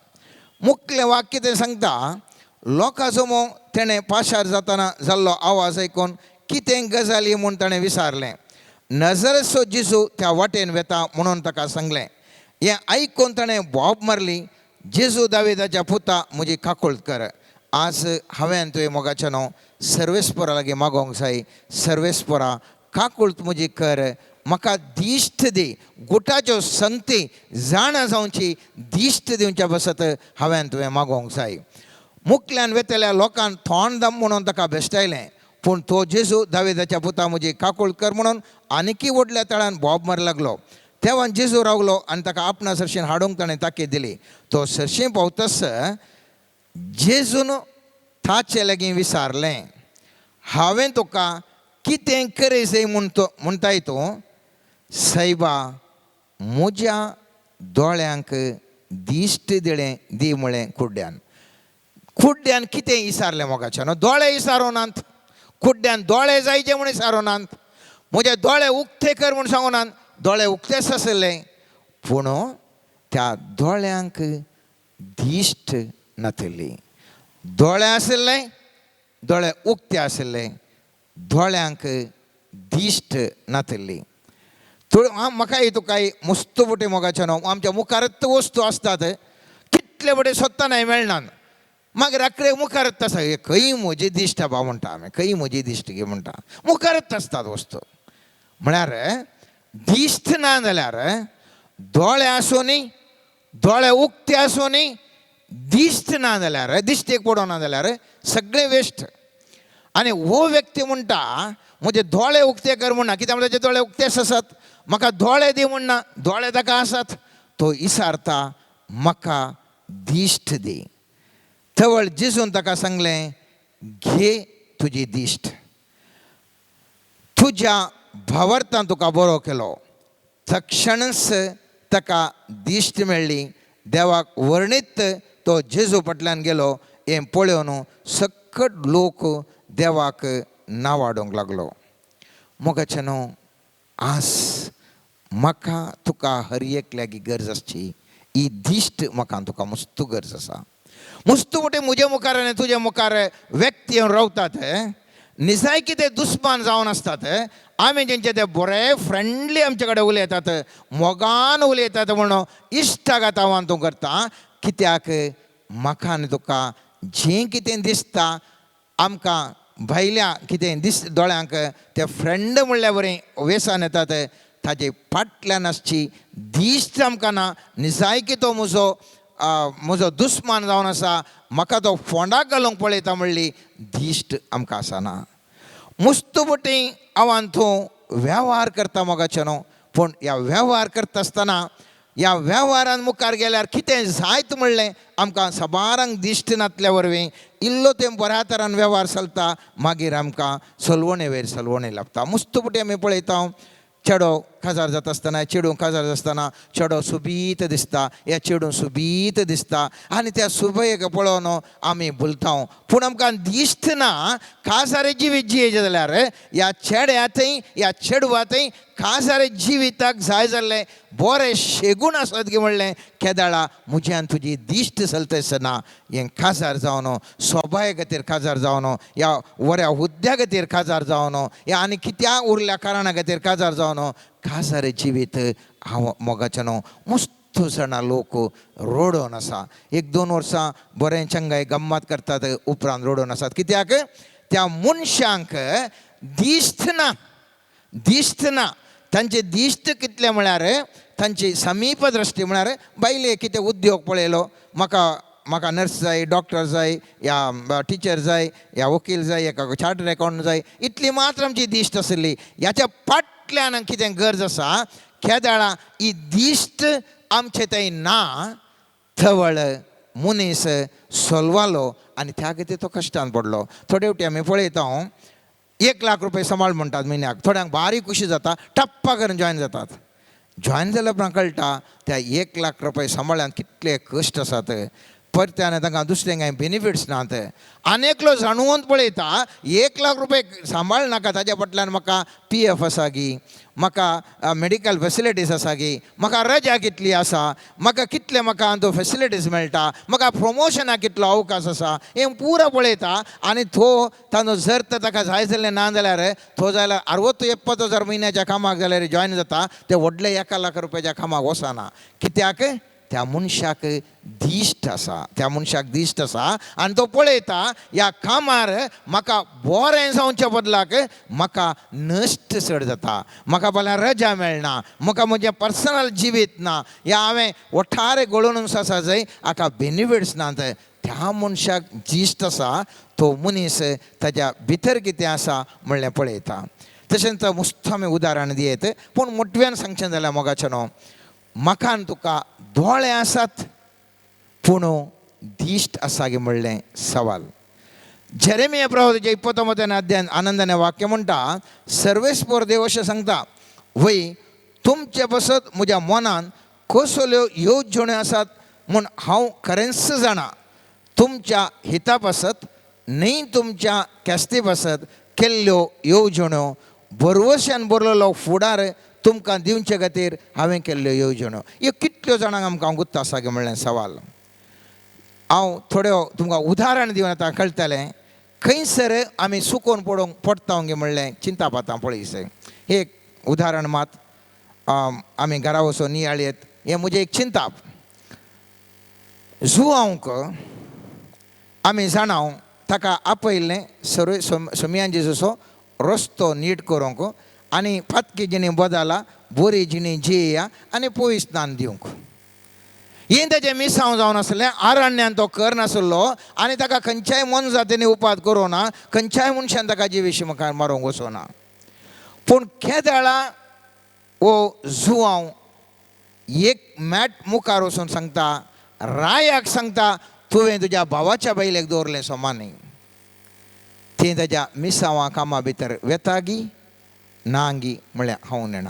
मुख्य वाक्य तें सांगता लोकांचो मोग तेणें पाशार जातना जाल्लो आवाज आयकून कितें गजाली म्हूण ताणें विचारलें नजरेचो जेजू त्या वाटेन वेता म्हणून ताका सांगलें हें आयकून ताणें बोब मारली जेजू दाविदाच्या पुता म्हजी काकूळट कर आज हांवें तुवें मोगाचें न्हू सर्वेस्परा लागीं मागोवंक जाय सर्वेस्परा काकूळट म्हजी कर म्हाका दिश्ट दी गुटाच्यो संगती जाणा जावची दिश्ट दिवच्या बसत हांवें तुवें मागोवंक जाय मुखल्यान वेतल्या लोकांक थोंड दम म्हणून ताका बेश्टायलें पूण तो जेजू दाविदाच्या पुता म्हजी काकूळट कर म्हणून आनिकी व्हडल्या तळ्यान बोब मार लागलो तेव्हा जेजू रावलो आनी ताका आपणा सरशीन हाडूंक ताणें ताकीद दिली तो सरशीं पावतस जेजून ताचे लागीं विचारलें हांवें तुका कितें करे जाय म्हणटाय तूं सायबा म्हज्या दोळ्यांक दिश्ट दिलें दी म्हळें कुड्ड्यान कितें विचारलें मोगाचें न्हू दोळे विचारोनात कुड्ड्यान दोळे जायचे म्हूण विचारोनात म्हजे दोळे उक्ते कर म्हूण सांगूनात दोळे उक्तेच आसले पूण त्या दोळ्यांक दिश्ट नासली दोळे आसले दोळे उक्ते आसले दोळ्यांक दिश्ट नासली म्हाका तुका मुस्तुपटी मोगाचें न्हू आमच्या मुखारच वस्तू आसतात कितले बडे सोदतना मेळनात मागीर राखडे मुखारच आसा खंय म्हजी दिश्ट बा म्हणटा आमी खंय म्हजी दिश्ट गे म्हणटा मुखारच आसतात वस्तू म्हळ्यार दिश्ट ना जाल्यार दोळे आसूनी दोळे उक्ते आसूनी दिश्ट ना जाल्यार दिश्टेक पडोना जाल्यार सगळें वेस्ट आनी हो व्यक्ती म्हणटा म्हजे दोळे उक्ते कर म्हणना कित्याक ताचे दोळे उक्तेच आसात म्हाका दोळे दी म्हणना दोळे ताका आसात तो विचारता म्हाका दिश्ट दी थवळ जेजून ताका सांगलें घे तुजी दिश्ट तुज्या भावार्थान तुका बरो केलो तक्षणच ताका दिश्ट मेळ्ळी देवाक वर्णीत तो जेजू फाटल्यान गेलो हें पळोवन सकट लोक देवाक नांवाडोंक लागलो मोगाचें न्हू आज म्हाका तुका हर एकल्यागी गरज आसची ही दिश्ट म्हाका तुका मस्त गरज आसा. मस्त मोठे म्हजे मुखार आनी तुजे मुखार व्यक्ती येवन रावतात, निजाय कितें दुस्मान जावन आसतात, आमी जेंचे ते बरे फ्रेंडली आमचे कडेन उलयतात, मोगान उलयतात म्हणून इश्टागत हांव तूं करता. कित्याक म्हाका आनी तुका जें कितें दिसता आमकां भायल्या कितें दोळ्यांक ते फ्रेंड म्हणल्या बरें वेसान येतात, ताजे फाटल्यान आसची दिश्ट आमकां ना. निजाय की तो म्हजो दुस्मान जावन आसा, म्हाका तो फोंडाक घालूंक पळयता म्हणली दिश्ट आमकां आसना. मुस्तबुटी हांव तूं वेव्हार करता मोगाचे न्हू, पूण ह्या वेव्हार करता आसतना ह्या वेव्हारान मुखार गेल्यार कितें जायत म्हणलें आमकां सबारांक दिश्ट नातल्या वरवीं इल्लो तें बऱ्या तरान वेव्हार चलता, मागीर आमकां सलवणे वयर सलवणे लाभता. मुस्तबुटी आमी पळयता, चेडो काजार जाता आसतना चेडूं काजार आसतना चेडो सुबीत दिसता, ह्या चेडूं सुबीत दिसता आनी त्या सुबयेक पळोवन आमी भुलता. पूण आमकां दिश्ट ना काजारे जिवीत जियेचें जाल्यार ह्या चेड्यातय ह्या चेडवातय काजारे जिविताक जाय जाल्लें बरें शेगूण आसत गे म्हणलें. केदाळा म्हज्यान तुजी दिश्ट चलता आसतना हें काजार जावन, सोबाय खातीर काजार जावन, ह्या बऱ्या हुद्द्या खातीर काजार जावन, ह्या आनी कित्या उरल्या कारणा खातीर काजार जावन काजारे जिवीत हांव मोगाचें न्हू. मस्त जाणां लोक रोडोन आसा, 1-2 वर्सां बरें चंगाय गम्मत करतात, उपरांत रोडोन आसात. कित्याक त्या मनशांक दिश्ट ना, दिश्ट ना. तांचे दिश्ट कितले म्हळ्यार तांची समीप दृश्टी म्हळ्यार बायले कितें उद्योग पळयलो, म्हाका नर्स जाय, डॉक्टर जाय, या टिचर जाय, या वकील जाय, एका चार्टर्ड अकाउंटंट जाय, इतली मात्र आमची दिश्ट आसली. ह्याच्या फाटल्यान कितें गरज आसा, केदाळा ही दिश्ट आमचे थंय ना, थवळ मनीस सोलवालो आनी त्या खातीर तो कश्टान पडलो. थोडे वटी आमी पळयता 1 लाख रुपये सांबाळ म्हणटात म्हयन्याक, थोड्यांक बारीक खुशी जाता, टप्पा करून जॉयन जातात. जॉयन जाल्या उपरांत कळटा त्या 1 लाख रुपये सांबाळ्यान कितले कश्ट आसात, परत्यान तांकां दुसऱ्यांक कांय बेनिफिट्स नात. आनेकलो जाणून पळयता 1 लाख रुपये सांबाळ नाका, ताज्या फाटल्यान म्हाका PF आसा गी, म्हाका मेडिकल फेसिलिटीज आसा गी, म्हाका रजा कितली आसा, म्हाका कितले म्हाका तो फेसिलिटीज मेळटा, म्हाका प्रमोशनाक कितलो अवकाश आसा, हें पुरो पळयता. आनी तो तांचो जर तर ताका जाय जाल्लें ना जाल्यार तो जाल्यार 60-70 म्हयन्याच्या कामाक जाल्यार जॉयन जाता, ते व्हडले 1 लाख रुपयाच्या कामाक वचना. कित्याक त्या मनशाक दिश्ट आसा, त्या मनशाक दिश्ट आसा आनी तो पळयता ह्या कामार म्हाका बरें जावच्या बदलाक म्हाका नश्ट चड जाता, म्हाका भल्यान रजा मेळना, म्हाका म्हजें पर्सनल जिवीत ना, ह्या हांवें वठार घडोवन आसा जंय हाका बेनिफिट्स नात. त्या मनशाक दिश्ट आसा, तो मनीस ताच्या भितर कितें आसा म्हणलें पळयता. तशेंच मस्त आमी उदाहरण दियेत, पूण मोटव्यान सांगचें जाल्यार मोगाचें न्हू, म्हाका आनी तुका दोळे आसात पूण दिश्ट आसा गे म्हणलें सवाल. जेरेमिया प्रवादीच्या 29 अध्यायान आनंदाने वाक्य म्हणटा, सर्वेस्पर देव अशें सांगता, वय तुमचे बसत म्हज्या मनान कसल्यो येवजण्यो आसात म्हूण हांव खरेंच जाणा. तुमच्या हिता पासत न्ही तुमच्या केस्ती पासत केल्ल्यो येवजण्यो, बरवश्यान बरलेलो फुडार तुमकां दिवचे खातीर हांवें केल्ल्यो येवजण्यो. ह्यो कितल्यो जाणांक आमकां गुत्त आसा गे म्हणलें सवाल. हांव थोड्यो तुमकां उदाहरण दिवन आतां कळटलें. खंयसर आमी सुकोवन पडटा गे म्हणलें चिंता पातां पळयसर. हे एक उदाहरण मात आमी घरा वचून नियाळयेत. हें म्हजें एक चिंताप. जुवांक आमी जाणाव ताका आपयल्लें सोमयान जेजूचो रस्तो नीट करूंक आनी फातकी जिणी बदला, बोरी जिणी जियेया आनी पोई स्नान दिवंक. हें ताचें मिसांव जावन आसलें. आरण्यान तो करनासलो आनी ताका खंयच्याय मन जातींनी उपाद करूना, खंयच्याय मनशान ताका जिवीशी मुखार मारूंक वचोना. पूण केदाळा वो जुवांव एक मॅट मुखार वचून सांगता, रायाक सांगता, तुवें तुज्या भावाच्या बायलेक दवरलें सोमानी. ती ताज्या मिसांवा कामा भितर वेतागी नांगी म्हळ्यार हांव नेणा.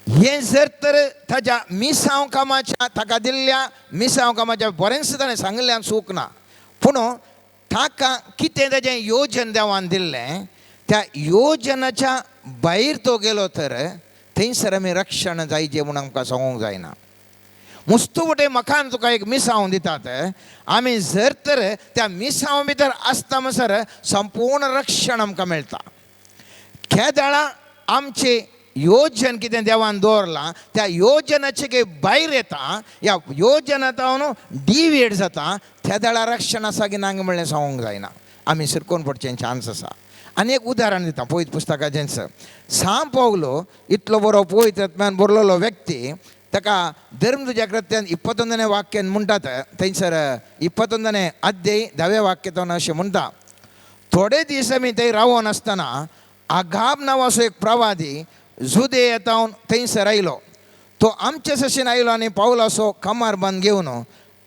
हें जर तर ताज्या मिसांव कामाच्या ताका दिल्ल्या मिसांव कामाच्या बरेंच ताणें सांगल्यान चूक ना, पूण ताका कितें ताजें योजन देवान दिल्लें, त्या योजनाच्या भायर तो गेलो तर थंयसर आमी रक्षण जायचें म्हूण आमकां सांगूंक जायना. मुस्तुबटे मखान तुका एक मिसांव दितात. आमी जर तर त्या मिसांव भितर आसता म्हणसर संपूर्ण रक्षण आमकां मेळटा. केदाळा आमचे योजन कितें देवान दवरलां त्या योजनाचे काही भायर येता, ह्या योजनांतल्यान डिविएट जाता, त्या दाळा रक्षण आसा की ना म्हणलें सांगूंक जायना. आमी सिरकोन पडचें चान्स आसा. आनी एक उदाहरण दिता पवित्र पुस्तकाचेंच. सांत पौलो इतलो बरो पवित्र आत्म्यान बरयलोलो व्यक्ती, ताका धर्मदूजा कृत्यान 21 वाक्यान म्हणटात, थंयसर 21 अध्याय 10 वाक्यान अशें म्हणटा, थोडे दीस आमी थंय रावोन आसतना आगाब नांवाचो एक प्रवादी जुदे येतावन थंयसर आयलो. तो आमचे सशेन आयलो आनी पावलाचो कमार बंद घेवन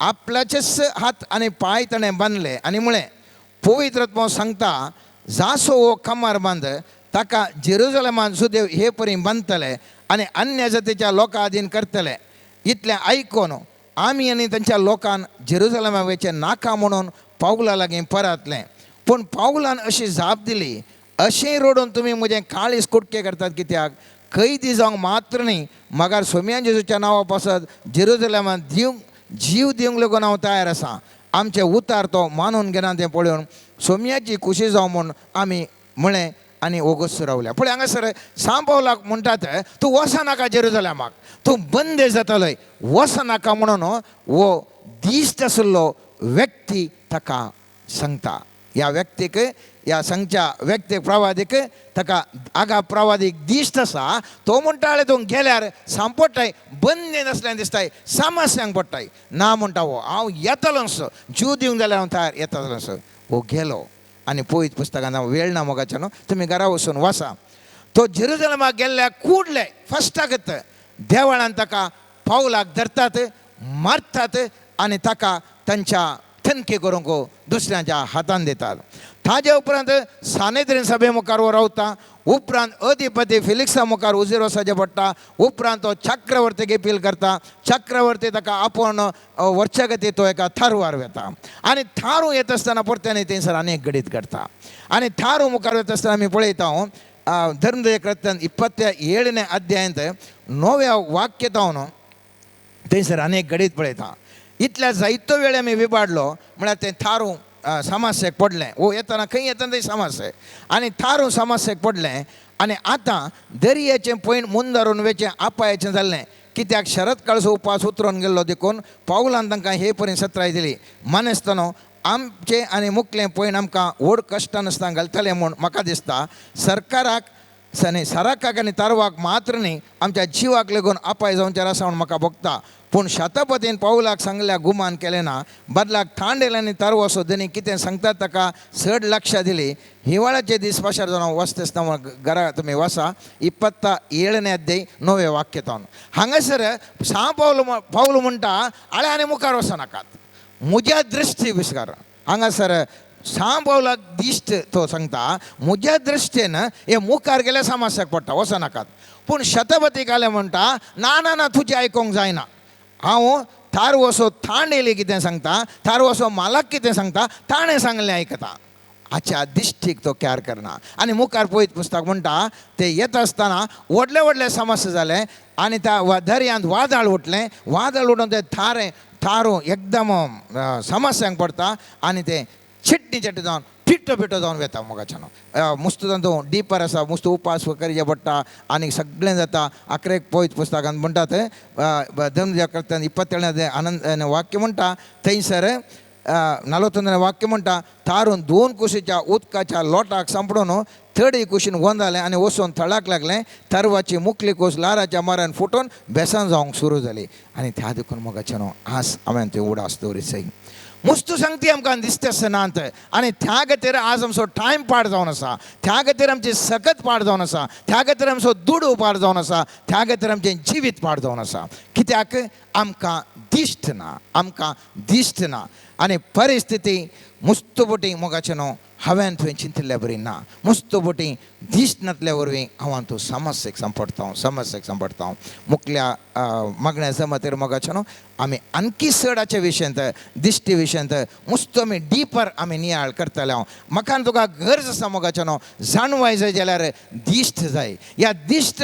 आपल्याचेच हात आनी पांय ताणें बांदले आनी म्हळें, पवित्र आत्मो सांगता, जासो हो कमार बंद ताका जेरुसलेमान जुदेव हे परी बांदतले आनी अन्य जातीच्या लोकां अधीन करतले. इतलें आयकून आमी आनी तांच्या लोकांन जेरुसलेमा वयचें नाका म्हणून पावला लागीं परतलें. पूण पावलान अशी जाप दिली, अशें रडून तुमी म्हजें काळीज कुटकें करतात कित्याक? कैदी जावंक मात्र न्ही, मागार सोम्या जेजूच्या नांवा पासत जेरुसलेमांत जीव दिवंक लागून हांव तयार आसां. आमचे उतार तो मानून घेना तें पळोवन सोम्याची खुशी जावं म्हूण आमी म्हळें आनी ओगोस रावल्या. पळय हांगासर सांत पौलाक म्हणटात, तूं वचनाका जेरुसलेमाक, तूं बंदे जातलोय, वचनाका म्हणून हो दिश्ट आशिल्लो व्यक्ती ताका सांगता. ह्या व्यक्तीक, ह्या सांगच्या व्यक्तीक प्रवादीक ताका आगा प्रवादीक दिश्ट आसा. तो म्हणटा तूं गेल्यार सांपडटाय, बंदे नासल्यान दिसताय, समस्यांक पडटाय. ना म्हणटा हो, हांव येतलोच, जीव दिवंक जाल्यार हांव तयार येतलोच. हो गेलो आनी पळयत पुस्तकान वेळ ना मोगाच्या न्हू, तुमी घरा वचून वाचा. तो जेरुसलेमाक गेल्ल्या कुडले फस्टाक देवळान ताका पावलाक धरतात, मारतात आनी ताका तांच्या थनके करूंक दुसऱ्यांच्या हातान दितात. ताजे उपरांत सानेद्रीन सभे मुखार वो रावता. उपरांत अधिपती फिलिक्सा मुखार उजीर वचचें पडटा. उपरांत तो चक्रवर्तीक अपील करता. चक्रवर्ती ताका आपोवन वर्च्या गती तो एका थारवार वेता आनी थारू येत आसतना परत्यान थंयसर आनीक घडीत करता. आनी थारू मुखार वता आसतना आमी पळयता धर्मदूजा कृत्यान 27 अध्यायांत 9व्या वाक्यात हांव थंयसर आनीक घडीत पळयता. इतल्या जायतो वेळ आमी विबाडलो म्हळ्यार तें थारू समस्येक पडलें. वो येतना खंय येतना थंय समस्या आनी थारू समस्येक पडलें. आनी आतां दर्याचें पयण मुंदारून वेचें आपायाचें जाल्लें, कित्याक शरद काळचो उपास उतरून गेल्लो देखून पावलान तांकां हे परी सत्राय दिली. मानेस्तानो आमचें आनी मुखलें पयण आमकां व्हड कश्टां नासतना घालतलें म्हूण म्हाका दिसता. सरकाराक सराकाक आनी तारवाक मात्र न्ही, आमच्या जिवाक लागून अपाय जावचें आसा म्हूण म्हाका भोगता. पूण शतपतीन पावलाक सांगल्या गुमान केलें ना. बदलाक थांडेल आनी तारवो सोदनी कितें सांगतात ताका चड लक्ष दिली. हिवाळ्याचे दीस पाशार जावन वचता आसतना घरा तुमी वाचा 27 अध्याय 9 वाक्यान. हांगासर सांत पावलो म्हणटा, आळे आनी मुखार वचनाकात, म्हज्या दृश्टी विस्कार. हांगासर सांत पौलाक दिश्ट तो सांगता, म्हज्या दृश्टेन हे मुखार गेल्या समस्याक पडटा, वचनाकात. पूण शतपती काले म्हणटा, ना ना ना तुजें आयकोंक जायना. हांव थार वसो थांड येयली कितें सांगता, थार वसो मालक कितें सांगता ताणें सांगलें आयकता. हाच्या दिश्टीक तो कॅर करना. आनी मुखार पळयत पुस्तक म्हणटा, ते येता आसतना व्हडले व्हडले समस्या जाले आनी त्या दर्यांत वादळ उठलें. वादळ उठून ते थारू एकदम समस्यांक पडटा आनी ते चिट्टी जावन पिट्टो जावन वेता मोगाच्यान. मुस्त तो डिपर आसा, मुस्त उपास करचें पडटा आनी सगळें जाता. आखरेक पळयत पुस्तकांत म्हणटात धर्मदूजा कृत्यान 27 आनंद वाक्य म्हणटा, थंयसर 41 वाक्य म्हणटा, थारून 2 कुशीच्या उदकाच्या लोटाक सांपडून थर्डी कुशीन गोंदालें आनी वचून थळाक लागलें. तरवाची मुखली कूस लाराच्या मारान फुटून बेसान जावंक सुरू जाली. आनी त्या देखून मोगाच्यान आज हांवें थंय उडास दवरीत सई मुस्तू सांगती आमकां दिसता आसनात. आनी त्या खातीर आज आमचो टायम पाड जावन आसा, त्या खातीर आमची सकत पाड जावन आसा, त्या खातीर आमचो दुडू पाड जावन आसा, त्या खातीर आमचें जिवीत पाड जावन आसा. कित्याक आमकां दिश्ट ना आनी परिस्थिती मुस्तुबटी मोगाचें न्हू हांवें थंय चिंतिल्ल्या बरी ना. मुस्तुबटी दिश्ट नासल्या वरवीं हांव तूं समस्येक सांपडटा. मुखल्या मागण्या जमतेर मोगाचें न्हू आमी आणकी चडाच्या विशयांत दिश्टी विशयांत मुस्तो आमी डिपर आमी नियाळ करतले. म्हाका तुका गरज आसा मोगाचें न्हू जाणवाय जाय जाल्यार दिश्ट जाय. ह्या दिश्ट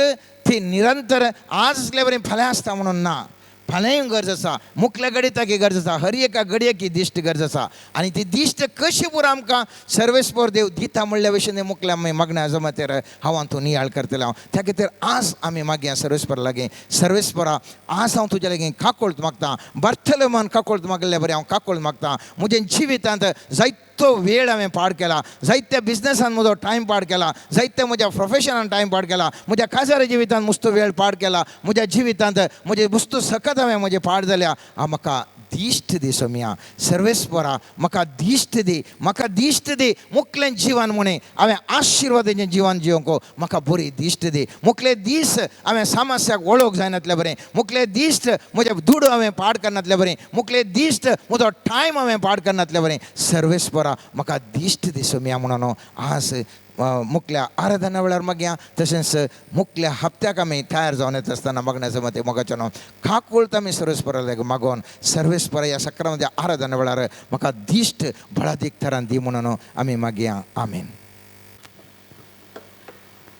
ती निरंतर आज असल्या बरें फाल्यां आसता म्हणून ना. फाल्यां गरज आसा, मुखल्या घडयताकी गरज आसा, हर एका घडये की दिश्ट गरज आसा. आनी ती दिश्ट कशी पुरो आमकां सर्वेस्पर देव दिता म्हणल्या भशेन मुखल्या आमी मागण्या जमतेर हांव तूं नियाळ करतलें हांव. त्या खातीर आज आमी मागया सर्वेस्पर लागीं, सर्वेस्परा आज हांव तुज्या लागीं काकोळत मागता. बार्थोलोमान काकोळत मागल्या बरें हांव काकोळत मागता. म्हज्या जिवितांत जायतो वेळ हांवें पाड केला, जायत्या बिझनसान म्हजो टायम पाड केला, जायत्या म्हज्या प्रोफेशनान टायम पाड केला, म्हज्या काजार जिवितांत मुस्तो वेळ पाड केला, म्हज्या जिवितांत म्हजे मुस्तो सकत हांवें म्हजे पाड जाल्या. म्हाका दिश्ट दी सोम्या सर्वेस्परा, म्हाका दिश्ट दी, म्हाका दिश्ट दी. मुखलें जिवन म्हणे हांवें आशिर्वादाचें जिवन जिवंक म्हाका बरी दिश्ट दी. मुखले दीस हांवें सामस्याक वळोवंक जायनातलें बरें, मुखले दिश्ट म्हजे धुडो हांवें पाड करनातलें बरें, मुखले दिश्ट म्हजो टायम हांवें पाड करनातलें बरें. सर्वेस्परा म्हाका दिश्ट दी सोम्या म्हणून आज मुखल्या आराधना वेळार मागया. तशेंच मुखल्या हप्त्याक आमी तयार जावन येता आसतना मागण्याचो मते मोगाचें न्हू काकोळत आमी सर्वेस्परा मागोवन सर्वेस्परा ह्या सक्रामध्ये आराधना वेळार म्हाका दिश्ट भळादीक तरान दी म्हणून आमी मागया. आमीन.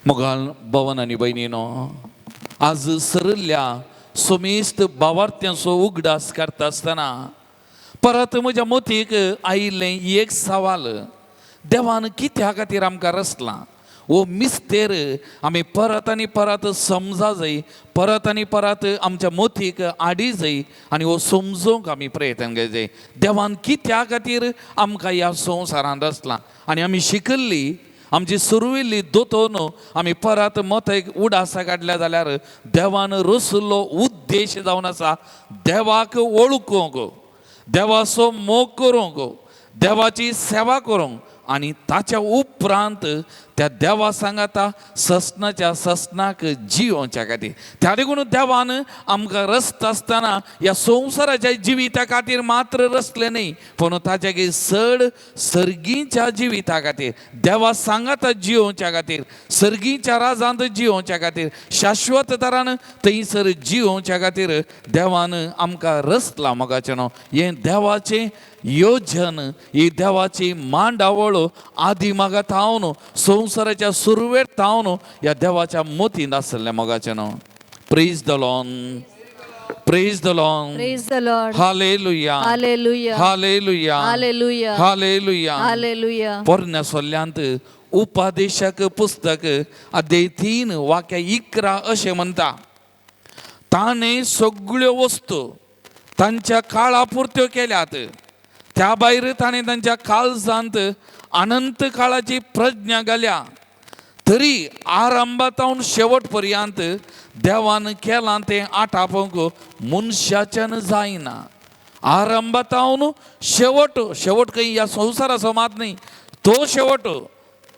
मोगाल भवन आनी भयणीनो, आज सरल्या सोमेस्त भावार्थ्यांचो उगडास करता आसतना परत म्हज्या मतीक आयिल्लें एक सवाल, देवान कित्या खातीर आमकां रचलां? वो मिस्तेर आमी परत आनी परत समजा जाय, परत आनी परत आमच्या मतीक हाडी जाय आनी वो समजूंक आमी प्रयत्न केले जाय. देवान कित्या खातीर आमकां ह्या संवसारांत रचलां? आनी आमी शिकल्ली आमची सुरविल्ली दोतोन आमी परत मतीक उडासा काडल्या जाल्यार देवान रचलो उद्देश जावन आसा देवाक वळखूंक, देवाचो मोग करूंक, देवाची सेवा करूंक आनी ताच्या उपरांत त्या देवा सांगाता ससनाच्या ससनाक जिवोवच्या खातीर. त्या देखून देवान आमकां रचता आसतना ह्या संवसाराच्या जिविता खातीर मात्र रचलें न्ही, पूण ताच्या चड सर्गीच्या जिविता खातीर, देवा सांगाता जिवोवच्या खातीर, सर्गीच्या राजांत जिवोवच्या खातीर, शाश्वत तरान थंयसर जिवोवच्या खातीर देवान आमकां रचलां. मोगाचें न्हू हें देवाचें योजन, ही देवाची मांडावळ आदी मागात हांव संवसाराच्या सुरवेर तावन ह्या देवाच्या मोतींत आसलें. मोगाचें न्हू. Praise the Lord, praise the Lord, Praise the Lord. Hallelujah, Hallelujah. Hallelujah, Hallelujah. Hallelujah. Hallelujah. पोरण्या सोल्ल्यांत उपादेशक पुस्तक अध्याय 3 वाक्य 11 अशें म्हणटा, ताणें सगळ्यो वस्तू तांच्या काळा पुरत्यो केल्यात, त्या भायर ताणें तांच्या काळजांत अनंत काळाची प्रज्ञा घाल्या. तरी आरंभातावन शेवट पर्यंत देवान केलां तें आटापोवंक मनशाच्यान जायना. आरंभातावन शेवट, शेवट खंय ह्या संवसाराचो मात न्ही, तो शेवट,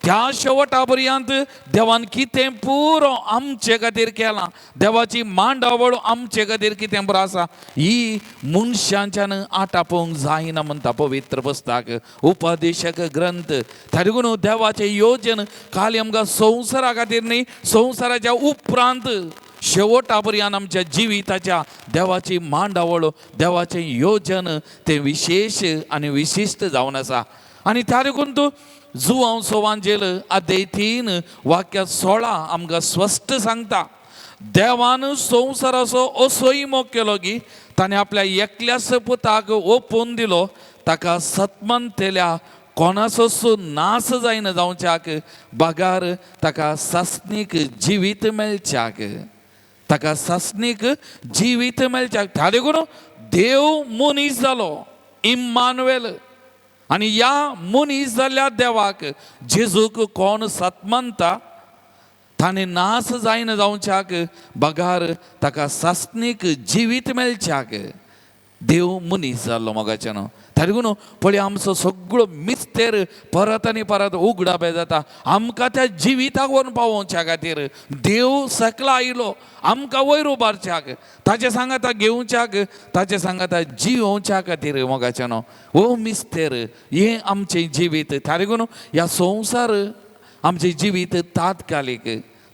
त्या शेवटा पर्यंत देवान कितें पुरो आमचे खातीर केलां, देवाची मांडावळ आमचे खातीर कितें बरो आसा, ही मनशांच्यान आटापोवंक जायना म्हणटा पवित्र पुस्तक, उपदेशक ग्रंथ. त्या देखून देवाचें योजन खाली आमकां संवसारा खातीर न्ही, संवसाराच्या उपरांत शेवटा पर्यंत आमच्या जिविताच्या देवाची मांडावळ, देवाचें योजन तें विशेष आनी विशिश्ट जावन आसा. आनी त्या देखून तूं जुआंव सोवांजेल अध्याय 3 वाक्य 16 आमकां स्पश्ट सांगता, देवान संवसाराचो असोय मोग केलो की ताणें आपल्या एकल्याच पुताक ओपोवन दिलो, ताका सत्मंतेल्या कोणाचो नाश जायना जावच्याक, बागार ताका सासणीक जिवीत मेळच्याक, ताका सासणीक जिवीत मेळच्याक. त्या देखून देव मनीस जालो, इम्मानुएल. आनी ह्या मनीस जाल्ल्या देवाक जेजूक कोण सत्मंता, ताणें नाश जायना जावच्याक, बागार ताका सासणीक जिवीत मेळच्याक देव मनीस जाल्लो. मोगाचें न्हू. त्या देखून पळय आमचो सगळो मिस्तेर परत आनी परत उगडाप जाता. आमकां त्या जिविताक व्हरून पावोवच्या खातीर देव सकला आयलो आमकां वयर उबारच्याक, ताचे सांगाता घेवच्याक, ताचे सांगाता जिवोवच्या खातीर. मोगाचें न्हू. ओ मिस्तेर, हें आमचें जिवीत. त्या देखून ह्या संवसार आमचें जिवीत तात्कालीक,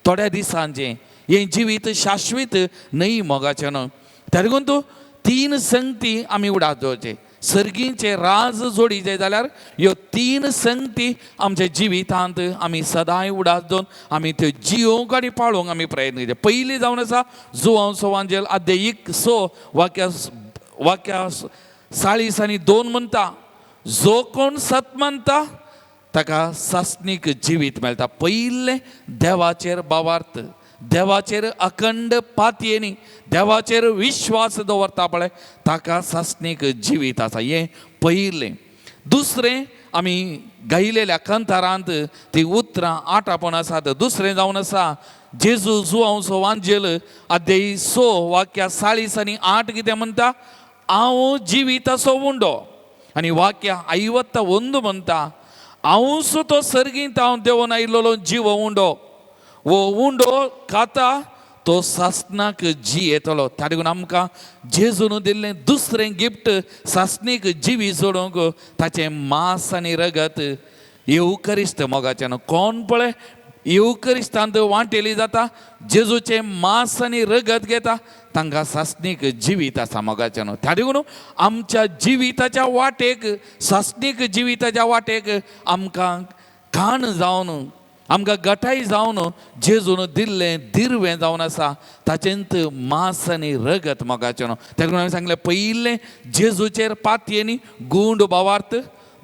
थोड्या दिसांचें. हें जिवीत शाश्वत न्हय. मोगाचें न्हू. त्या देखून तूं 3 संगती आमी उडात दवरचे. सर्गीचे राज जोडीचे जाल्यार ह्यो 3 संगती आमच्या जिवितांत आमी सदांय उडास दोन आमी त्यो जियोंक आनी पाळोवंक आमी प्रयत्न करचे. पयलीं जावन आसा जुवांव वांजेल अध्याय 1 वाक्या 40 आनी 2 म्हणटा, जो कोण सत मानता ताका सासणीक जिवीत मेळटा. पयले देवाचेर भावार्थ, देवाचेर अखंड पातयेनी, देवाचेर विश्वास दवरता पळय ताका सासणीक जिवीत आसा. हें पयलें. दुसरें आमी गायलेल्या कंथारांत ती उतरां 8 आसात. दुसरें जावन आसा जेजू जुवांवचो वांजेल अध्याय 6 वाक्या 40 आनी 8 कितें म्हणटा, हांव जिविताचो उंडो. आनी वाक्या 51 म्हणटा, हांवूच तो सर्गींत हांव देंवन आयिल्लो जीव उंडो. वो उंडो खाता तो सासणाक जी येतलो. त्या देखून आमकां जेजून दिल्लें दुसरें गिफ्ट सासणीक जिवी जोडूंक ताचें मांस आनी रगत येवकरिस्त मोगाचें न्हू. कोण पळय येवकरिस्तांत वांटेली जाता, जेजूचें मांस आनी रगत घेता तांकां सासणीक जिवीत आसा मोगाचें न्हू. त्या देखून आमच्या जिविताच्या वाटेक, सासणीक जिविताच्या वाटेक आमकां खाण जावन, आमकां गटाय जावन जेजून दिल्लें दिर्वें जावन आसा ताचेंत मांस आनी रगत मोगाचें न्हू. त्या देखून हांवें सांगलें पयलें जेजूचेर पातयेनी गूंड भावार्थ,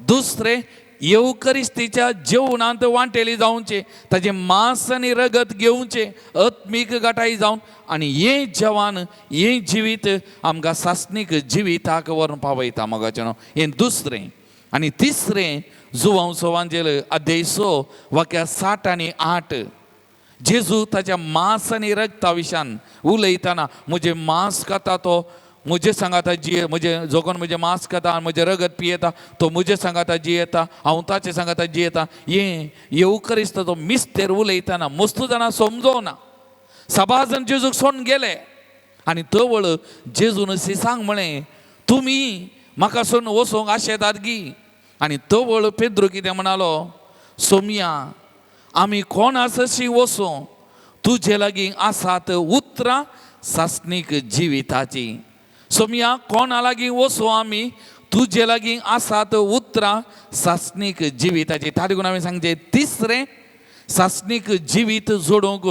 दुसरें येवकरिस्तीच्या जेवणांत वांटेली जावचें, ताचें मांस आनी रगत घेवचें आत्मीक गटाय जावन, आनी हें जेवण हें जिवीत आमकां सासणीक जिविताक व्हरून पावयता मोगाचें न्हू. हें दुसरें. आनी तिसरें जुवांवचो वांजेल अध्याय 6 वाक्या 7 आनी 8. जेजू ताच्या मांस आनी रगता विशान उलयतना, म्हजें मांस खाता तो म्हजे सांगाता जी, म्हजे जो कोण म्हजें मांस खाता आनी म्हजें रगत पियेता तो म्हजे सांगाता जियेता, हांव ताचे सांगाता जियेता. हें येवकरिस्त तो मिस्तेर उलयतना मस्तू जाणां समजोना. सभा जाण जेजूक सोडून गेले आनी तवळ जेजून सांग म्हळें, तुमी म्हाका सोडून वचोंक आशेतात गी. आनी तवळ पेद्रू कितें म्हणालो, सोमया आमी कोण आसशी वचूं, तुजे लागीं आसात उतरां सासणीक जिविताची. सोमया कोणा लागीं वचूं आमी, तुजे लागीं आसात उतरां सासणीक जिविताची. त्या देखून हांवें सांगचें तिसरें सासणीक जिवीत जोडूंक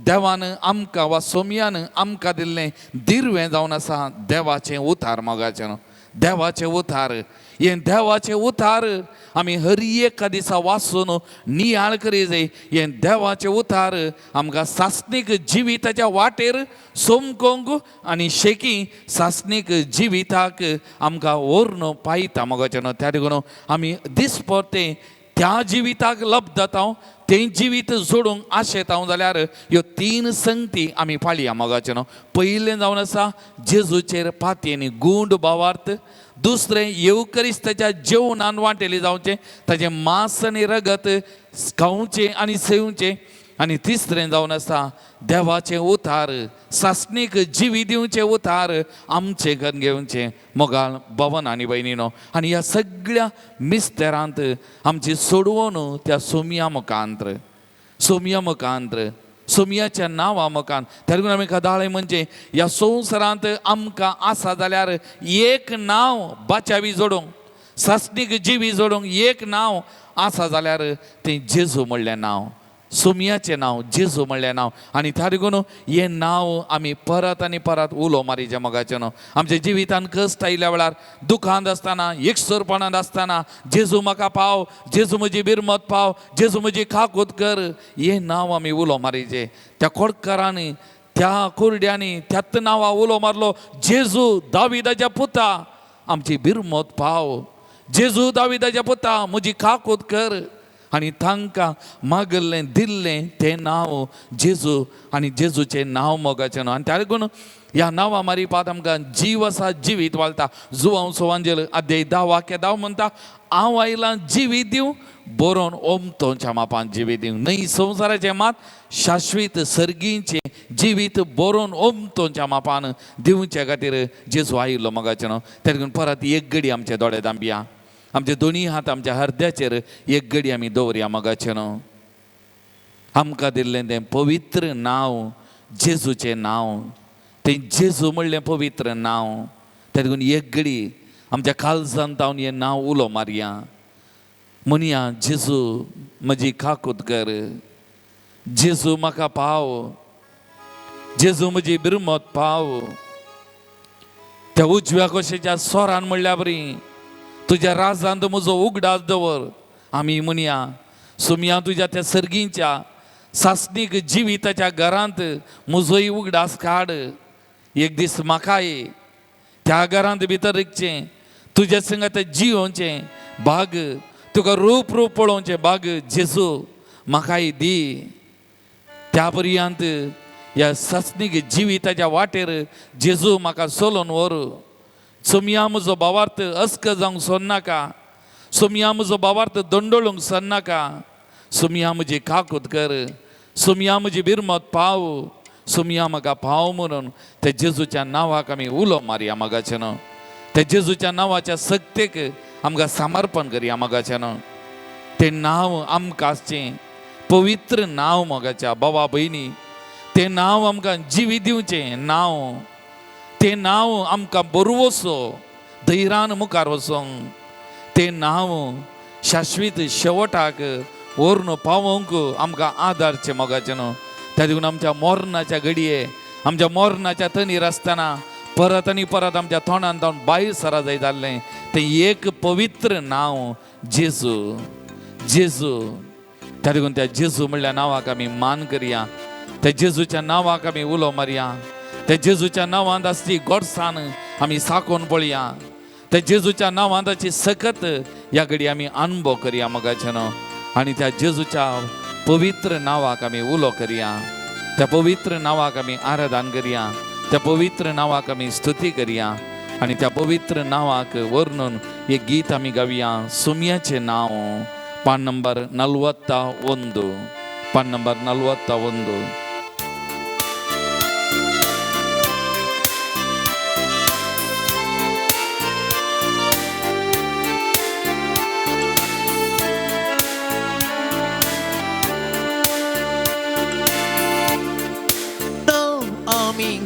देवान आमकां वा सोमयान आमकां दिल्लें दिर्वें जावन आसा देवाचें उतार मोगाचें न्हू. देवाचें उतार. हें देवाचें उतार आमी हर एका दिसा वाचून नियाळ करी जाय. हें देवाचें उतार आमकां सासणीक जिविताच्या वाटेर सोमकोंक आनी शेकी सासणीक जिविताक आमकां व्हरून पायता मोगाचें न्हू. त्या देखून आमी दिसपरतें त्या जिविताक लब्ध जाता, तें जिवीत जोडूंक आशेता जाल्यार ह्यो 3 संगती आमी पाळया मोगाचें न्हू. पयलें जावन आसा जेजूचेर पातयेनी गूंड भावार्थ, दुसरें येवकरिस्ताच्या जेवणान वांटेली जावचें, ताचें मांस आनी रगत खावचें आनी सेवचें, आनी तिसरें जावन आसा देवाचें उतार, सासणीक जिवी दिवचें उतार आमचें घर घेवचें मोगाळ भवन आनी भयणीनो. आनी ह्या सगळ्या मिस्तेरांत आमची सोडवण त्या सोमया मुखांत्र, सोमया मुखांत्र, सोमयाच्या नांवा मुखान. त्या देखून आमी कदाळे म्हणजे ह्या संवसारांत आमकां आसा जाल्यार एक नांव बाचावी जोडूंक, सासणीक जिवी जोडूंक एक नांव आसा जाल्यार तें जेजू म्हणलें नांव, सोमयाचें नांव, जेजू म्हणलें नांव. आनी त्या देखून हें नांव आमी परत आनी परत उलो मारीचें मोगाचें न्हू. आमच्या जिवितांत कश्ट आयिल्ल्या वेळार, दुखांत आसतना, एकसरपणांत आसतना जेजू म्हाका पाव, जेजू म्हजी बिरमत पाव, जेजू म्हजी खाकूत कर, हें नांव आमी उलो मारीचें. त्या खोडकारांनी, त्या कुरड्यांनी त्याच नांवा उलो मारलो, जेजू दाविदाच्या पुता आमची बिरमत पाव, जेजू दाविदाच्या पुता म्हजी खाकूत कर. आनी तांकां मागल्लें दिल्लें तें नांव जेजू आनी जेजूचें नांव मोगाचें न्हू. आनी त्या देखून ह्या नांवा मारीपाक आमकां जीव आसा, जिवीत वाळटा. जुवांवचो वांजेल अध्याय 10 वाक्य 10 म्हणटा, हांव आयलां जिवीत दिवं, बरोवन ओमतोच्या मापान जिवीत दिवं. न्हय संवसाराचें मात शाश्वीत सर्गीचें जिवीत बरोवन ओमतोच्या मापान दिवचे खातीर जेजू आयिल्लो मोगाचें न्हू. त्या देखून परत एक घडी आमचे दोळे धांबया, आमचे दोनी हात आमच्या हृदयाचेर एक घडी आमी दवरया मोगाचें न्हू. आमकां दिल्लें तें पवित्र नांव, जेजूचें नांव, तें जेजू म्हणलें पवित्र नांव. त्या देखून एक घडी आमच्या काळजांत हांव हें नांव उलो मारया. म्हणया जेजू म्हजी काकूट कर, जेजू म्हाका पाव, जेजू म्हजी बिरमत पाव. त्या उजव्या कशेच्या सोरान म्हणल्या बरी, तुज्या राजांत म्हजो उगडास दवर. आमी म्हणया सुमया तुज्या त्या सर्गीच्या सासणीक जिविताच्या घरांत म्हजोय उगडास काड. एक दीस म्हाकाय त्या घरांत भितर रिकचें, तुज्या संगत जिवोवचें भाग, तुका रूप पळोवचें भाग जेजू म्हाकाय दी. त्या पर्यंत ह्या सासणीक जिविताच्या वाटेर जेजू म्हाका चलोवन व्हर. सुमया म्हजो भावार्थ अस्क जावंक सोदनाका, सुमया म्हजो भावार्थ दंडोळूंक सोदनाका. सुमया म्हजी काकूट कर, सुमया म्हजी बिरमत पाव, सुमया म्हाका पाव म्हणून त्या जेजूच्या नांवाक आमी उलो मारया मोगाचें. त्या जेजूच्या नांवाच्या सक्तेक आमकां समर्पण करया मोगाचें. तें नांव आमकां आसचें पवित्र नांव मोगाच्या भावा भयणी. तें नांव आमकां जिवी दिवचें नांव. तें नांव आमकां बरोवसो धैर्यान मुखार वचोंक. तें नांव शाश्वीत शेवटाक व्हरून पावोवंक आमकां आदारचें मोगाचें. त्या देखून आमच्या मोरणाच्या घडये, आमच्या मोरणाच्या तनीर आसतना परत आनी परत आमच्या तोंडान जावन भायर सरा जाय जाल्लें तें एक पवित्र नांव जेजू. जेजू, त्या देखून त्या जेजू म्हणल्या नांवाक आमी मान करया. त्या जेजूच्या नांवाक आमी उलो मारया. त्या जेजूच्या नांवांत आसची गोडसाण आमी साकोन पळया. त्या जेजूच्या नांवांत आसची सकत ह्या घडी आमी अनुभव करया मोगाचें. आनी त्या जेजूच्या पवित्र नांवाक आमी उलो करया. त्या पवित्र नांवाक आमी आराधन करया. त्या पवित्र नांवाक आमी स्तुती करया. आनी त्या पवित्र नांवाक वर्णून एक गीत आमी गावया. सुमयाचें नांव, पान नंबर 41, पान नंबर 41.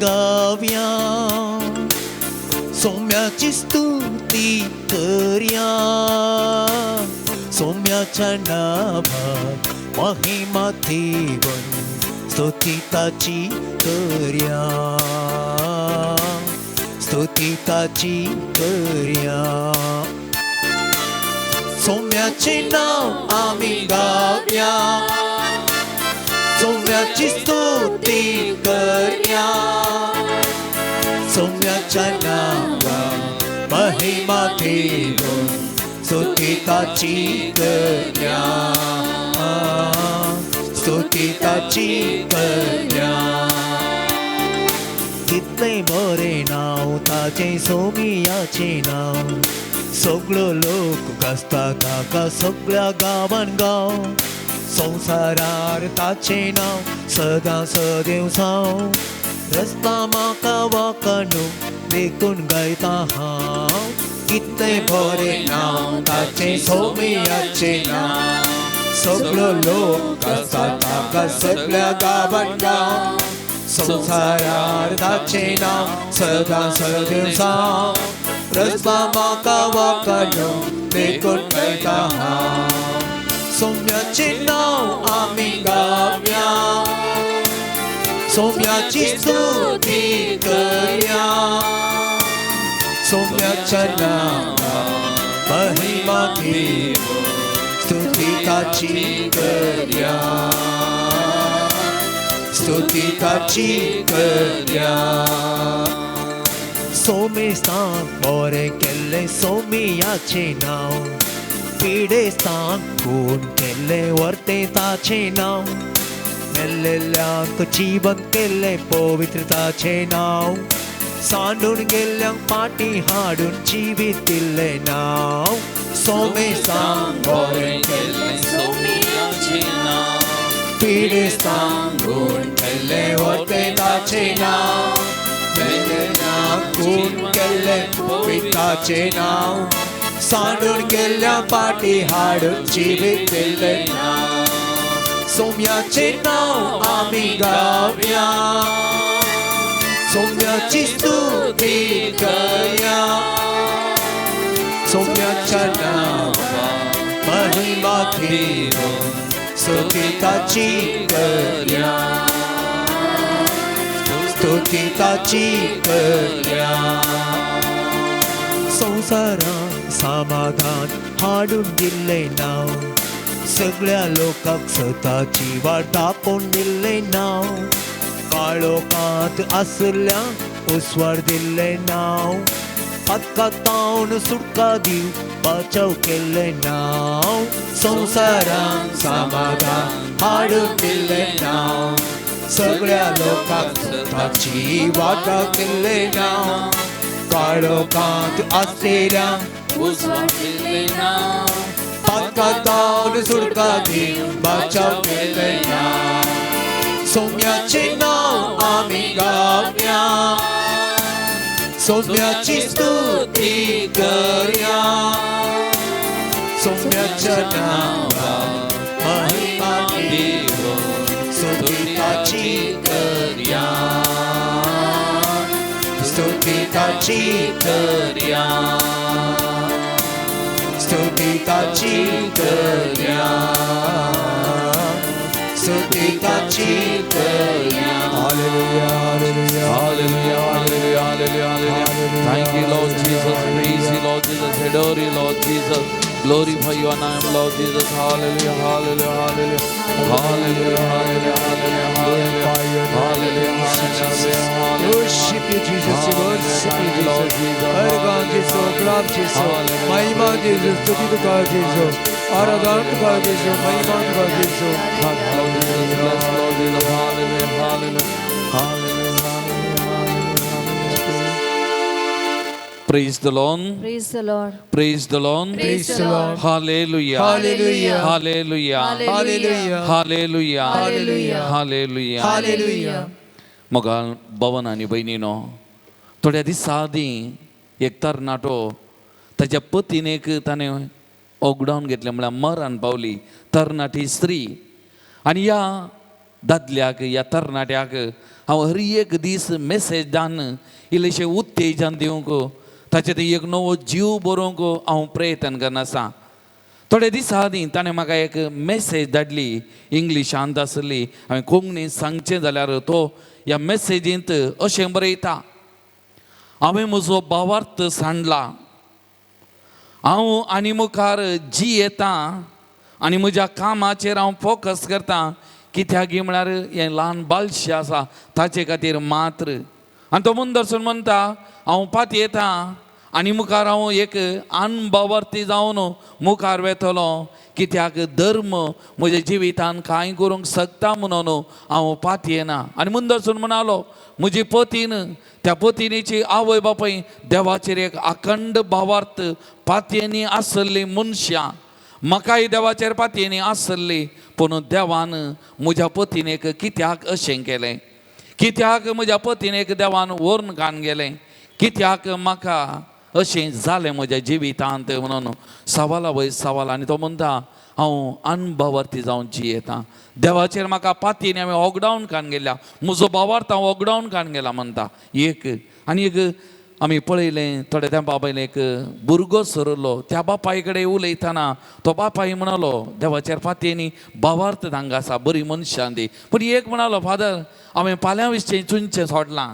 गाव्या सोम्याची स्तुती करया. सोम्याच्या नावात महिमा देवन स्तुती ताची करया. स्तुती ताची करया. सोम्याचे नाव आमी गाव्या, सोम्याची स्तुती करया. सोम्याच्या नावात महिमा देवन स्तुती ताची करया. स्तुती ताची करया. कितले बरे नाव ताचे सोमयाचे नाव. सगळो लोक गाजता ताका सगळ्या गांवान गांव. संवसारार ताचे नाव सदां सदैव साव. रस्ता म्हाका वाकणू देखून गायता हांव. कितले बरे नाव ताचे सोमयाचे नाव. सगळो लोक गाजता ताका सगळ्या गांवान गांव. संवसारार ताचे नाव सदां सदैव साव. रस्ता म्हाका वाकणू देखून गायता हांव. सोम्याचे नाव आमी गाव्या, सोम्याची स्तुती करया. सोम्याच्या नावात महिमा देवन स्तुती ताची करया. स्तुती ताची करया. सोमेस्तान बरें केल्लें सोमयाचें नांव. पिडेस्तान खून केल्लें व्हरतें ताचें नांव. मेल्लेल्यांक जिवंत केल्लें पवित्र ताचें नांव. सांडून गेल्ल्यांक फाटीं हाडून जिवीत दिल्लें नांव. सोमेस्तान बरें केल्लें सोमयाचें नांव. पिडेस्तान खून केल्लें व्हरतें ताचें नांव. मेल्लेल्यांक खून केल्लें पवित्र ताचें नांव. सांडून गेल्ल्या पाटी हाडून जिवीत दिल्लें नांव. सोम्याचें नांव आमी गाव्या, सोम्याची स्तुती करया. सौम्याच्या नावा महिमा घेऊन स्तुतिताची कर्या स्तुतिताची कर्या संसारात समाधान हाडून दिले नाव सगळ्या लोकांक स्वताची वाट दाखोवन दिले नाव काळोखांत आसल्या उसवार दिले नाव अपघातावन सुटका दिव बचाव केले नाव संसारात समाधान हाडून दिले नाव सगळ्या लोकांक स्वताची वाट केले नाव काळोखांत आसलेल्या उसवार दिले नाव अपघातावन सुटका दिव बचाव केले नाव सौम्याचे नाव आम्ही गावया सौम्याची स्तुती करूया सौम्याच्या नावात महिमा घेऊन स्तुतिताची करूया स्तुतिताची करूया स्तुतिताची करूया स्तुतिताची करूया hallelujah hallelujah Hallelujah, hallelujah, hallelujah, hallelujah. Thank you, Lord Jesus. Praise you, Lord Jesus. Adore you, Lord Jesus. Glorify your name, Lord Jesus. Hallelujah, hallelujah, hallelujah. Hallelujah, hallelujah, hallelujah, hallelujah. Hallelujah, hallelujah. Worship you, Jesus. Worship you, Jesus. हर गान जिसो, क्लाब जिसो, महिमा जिसो, स्तुति तुका जिसो, आराधना तुका जिसो, महिमा तुका जिसो. Hallelujah, bless Lord Jesus. Hallelujah, hallelujah, hallelujah. Praise the Lord. Praise the Lord. Praise the Lord. Praise the Lord. Hallelujah. Hallelujah. Hallelujah. Hallelujah. Hallelujah. Hallelujah. Hallelujah. Hallelujah. मग भवन आणि बहिणीनो थोड्या दिसा आदी एक तरणाटो ताच्या पतीनेक ताणें ओगडावन घेतले म्हळ्यार मरण पावली तरणाटी स्त्री आनी ह्या दादल्याक ह्या तरणाट्याक हांव हर एक दीस मेसेज धाडन इल्लेशें उत्तेजन दिवंक ताचे ते एक नवो जीव बरोवंक हांव प्रयत्न करना आसा थोडे दिसा आदीं ताणें म्हाका एक मेसेज धाडली इंग्लिशांत आसली हांवें कोंकणींत सांगचें जाल्यार तो ह्या मेसेजींत अशें बरयता हांवें म्हजो भावार्थ सांडला हांव आनी मुखार जी येता आनी म्हज्या कामाचेर हांव फोकस करता कित्याक म्हळ्यार हें ल्हान बालशें आसा ताचे खातीर मात्र आनी तो मुंदरसून म्हणटा हांव पाती येता आनी मुखार हांव एक अणभवार्थी जावन मुखार वेतलो कित्याक धर्म म्हज्या जिवितान कांय करूंक शकता म्हणून हांव पाती येना आनी मुंदरसून म्हणालो म्हजी पतीन त्या पत्नीची आवय बापाय देवाचेर एक अखंड भावार्थ पातयेनी आसल्ली मनशां म्हाकाय देवाचेर पातयेनी आसल्ली पूण देवान म्हज्या पत्नीक कित्याक अशें केलें कित्याक म्हज्या पत्नीक देवान व्हरून घालन गेलें कित्याक म्हाका अशें जालें म्हज्या जिवितांत म्हणून सवाला वयर सवाल आनी तो म्हणटा हांव अणभवार्थी जावन जियेता देवाचेर म्हाका पातयेनी हांवें ओगडावन घालन गेल्या म्हजो भावार्थ हांव ओगडावन घालन गेला म्हणटा एक आनी एक आमी पळयलें थोडे तेंपा पयलें एक भुरगो सरलो त्या बापाय कडेन उलयतना तो बापाय म्हणलो देवाचेर पातयेनी भावार्थ हांगा आसा बरी मनशां दी पूण एक म्हणलो फादर हांवें फाल्यां विशीं चिंतचें सोडलां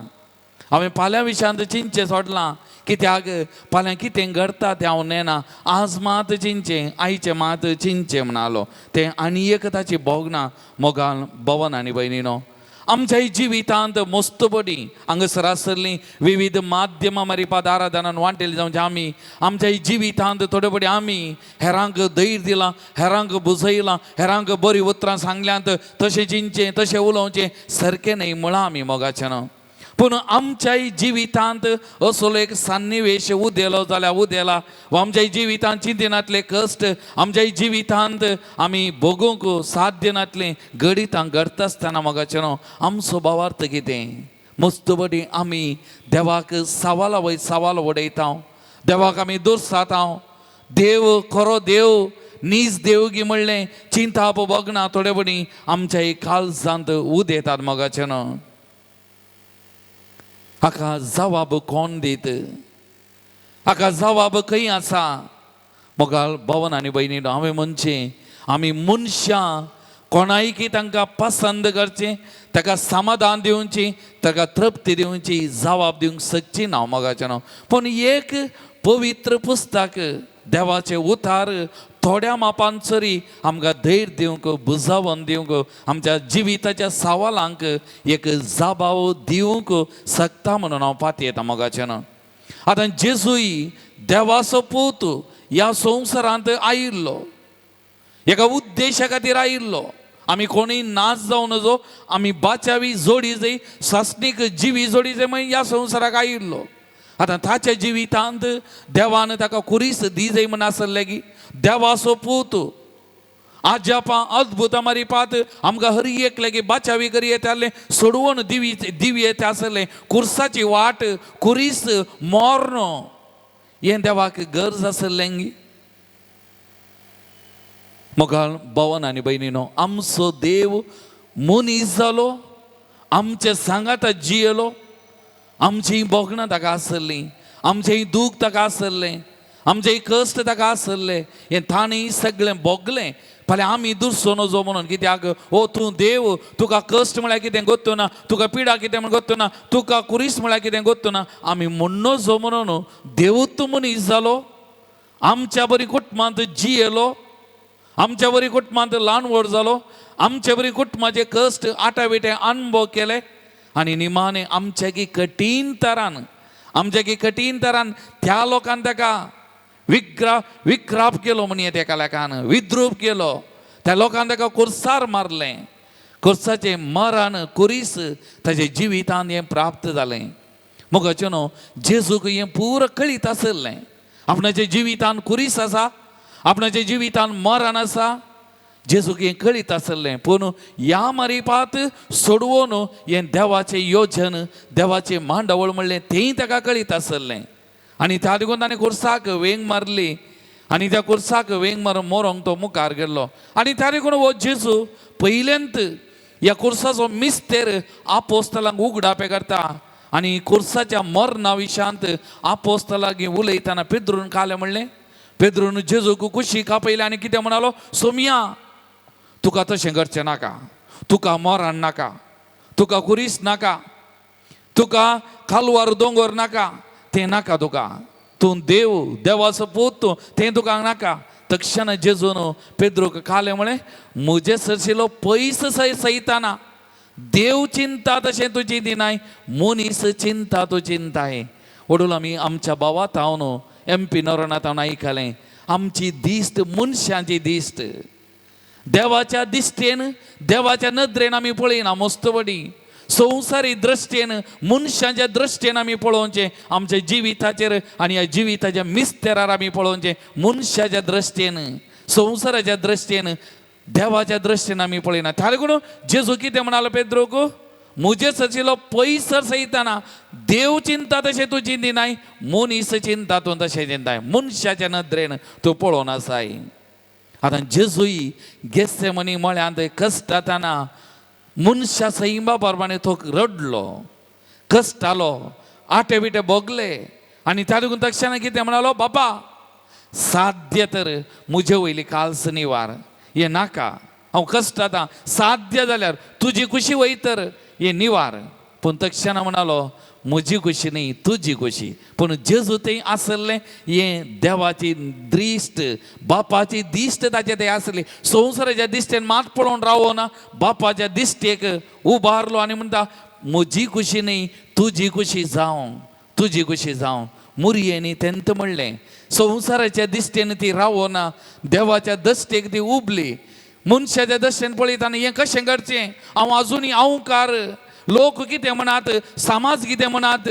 हांवें फाल्यां विशयांत चिंतचें सोडलां कित्याक फाल्यां कितें घडटा तें हांव नेना आज मात चिंतचें आयचें मात चिंतचें म्हणालो तें आनी एक ताची भोगना मोगाल भवन आनी भयणीनो आमच्याय जिवितांत मस्तबडी हांगासर आसलीं विविध माध्यमां मारिपाद आराधनान वांटेली जावचे आमी आमच्याय जिवितांत थोडे बडी आमी हेरांक धैर्य दिलां हेरांक बुजयलां हेरांक बरीं उतरां सांगल्यांत तशें चिंतचें तशें उलोवचें सारकें न्हय म्हळां आमी मोगाचें न्हू पूण आमच्याय जिवितांत असलो एक सन्निवेश उदेलो जाल्यार उदेला वा आमच्याय जिवितांत चिंतिनातले कश्ट आमच्याय जिवितांत आमी भोगूंक साध्य नातलें घडीतां घडता आसतना मोगाचें न्हू आमचो भावार्थ कितें मस्त बडी आमी देवाक सवाला वयर सवाल उडयता देवाक आमी दुर्साता देव खरो देव नीज देवगी म्हणलें चिंताप बगना थोडे बडी आमच्याय काळजांत उदेतात मोगाचें न्हू हाका जबाब कोण दीत हाका जबाब खंय आसा मोगाल भवन आनी भयणीनो हांवें म्हणचे आमी मनशां कोणाय की तांकां पसंद करचें ताका समाधान दिवची ताका तृप्ती दिवची जबाब दिवंक शकची ना मोगाचें न्हू पूण एक पवित्र पुस्तक देवाचे उतार थोड्या मापान तरी आमकां धैर्य दिवंक बुजावन दिवंक आमच्या जिविताच्या सवालांक एक जबाब दिवंक शकता म्हणून हांव पाती येता मोगाचें न्हू आतां जेजूय देवाचो पूत ह्या संवसारांत आयिल्लो एका उद्देशा खातीर आयिल्लो आमी कोणीय नाच जावं नजो आमी बाचावी जोडी जाय शासनीक जिवी जोडी जाय म्हणून ह्या संवसाराक आयिल्लो आतां ताच्या जिवितांत देवान ताका कुरीस दी जाय म्हण आसले की देवाचो पूत आजापां अद्भुतां मारी पात आमकां हर एक लेगी बाचावी करी येताले सोडवून दिवी येता आसले कुर्साची वाट कुरीस मोर्नो हें देवाक गरज आसलें मोगाळ भवन आनी भयणीनो आमचो देव मनीस जालो आमचे सांगात जियेलो आमची बोगणां ताका आसलीं आमचें दूख ताका आसलें आमचें कश्ट ताका आसले हें ताणें सगळें भोगलें फाल्यां आमी दुसरो नजो म्हणून कित्याक ओ तूं देव तुका कश्ट म्हळ्यार कितें गोत्तो ना तुका पिडा कितें म्हण गोत्तो ना तुका कुरीस म्हळ्यार कितें गोत्तो ना आमी म्हणनो जो म्हणून देवूच मनीस जालो आमच्या बरी कुटुंबांत जियेलो आमच्या बरी कुटुंबांत ल्हान व्हड जालो आमच्या बरी कुटुंबाचे कश्ट आटाविटे अनुभव केले आनी निमाणे आमच्या की कठीण तरान त्या लोकांन ताका विक्राप केलो म्हण तेका लेखान विद्रूप केलो त्या लोकांन ताका कुर्सार मारलें कुर्साचें मरण कुरीस ताचे जिवितांत हें प्राप्त जालें मोगाचें न्हू जेजूक हें पुरो कळीत आसलें आपणाच्या जिवितांत कुरीस आसा आपणाच्या जिवितांत मरण आसा जेजूक हें कळीत आसलें पूण ह्या मारिपात सोडवून हें देवाचें योजन देवाचें मांडवळ म्हणलें तेंय ताका कळीत आसलें आनी त्या देखून ताणें कुर्साक वेंग मारली आनी त्या कुर्साक वेंग मारून मोरोंक तो मुखार गेल्लो आनी त्या देखून हो जेजू पयलेंत ह्या कुर्साचो मिस्तेर आपोस्तलांक उगडापे करता आनी कुर्साच्या मरणा विशांत आपोस्तलांक उलयतना पेद्रून कालें म्हणलें पेद्रून जेजूक कुशीक आपयलें आनी कितें म्हणालो सोमया तुका तशें करचें नाका तुका मरण नाका तुका कुरीस नाका तुका कालवार दोंगर नाका तें नाका तुका तूं देवाचो पूत तें तुका नाका तक्षण जेजून पेद्रूक कालें म्हळें म्हजे सरशिलो पयस सयताना देव चिंता तशें तुजी दिनाय मनीस चिंता तूं चिंताय वडून आमी आमच्या भावात हांव न्हू MP नोरणांत हांव आयकलें आमची दिश्ट मनशांची दिश्ट देवाच्या दिश्टेन देवाच्या नदरेन आमी पळयना मस्तवडी संवसारी दृश्टेन मनशांच्या दृश्टेन आमी पळोवचें आमच्या जिविताचेर आनी ह्या जिविताच्या मिस्तेरार आमी पळोवचें मनशाच्या दृश्टेन संवसाराच्या दृश्टेन देवाच्या दृश्टेन आमी पळयना त्या लागून जेजू कितें म्हणालो पेद्रूक म्हजे सचिलो पयसर सयताना देव चिंता तशें तूं चिंतिनाय मनीस चिंता तूं तशें चिंताय मनशाच्या नदरेन तूं पळोवन आसाय आतां जेजूय गेत्सेमनी मळ्यांत कश्टातना मनशा सैमा प्रमाणे तो रडलो कश्टालो आटे बिटे भोगले आनी त्या देखून तक्षण कितें म्हणालो बाबा साध्य तर म्हजे वयली काल्स निवार हें नाका हांव कश्टातां साध्य जाल्यार तुजी खुशी वयतर हें निवार पूण तक्षण म्हणालो म्हजी खुशी न्ही तुजी खुशी पूण जेजू थंय आसलें हें देवाची दिश्ट बापाची दिश्ट ताचे थंय आसली संवसाराच्या दिश्टेन मात पळोवन रावो ना बापाच्या दिश्टेक उबारलो आनी म्हणटा म्हजी खुशी न्ही तुजी खुशी जावं मुरयेनी तेंत म्हणलें संवसाराच्या दिश्टेन ती रावो ना देवाच्या दश्टेक ती उबली मनशाच्या दश्टेन पळयताना हें कशें करचें हांव आजुनी हांवकार लोक कितें म्हणत समाज कितें म्हणत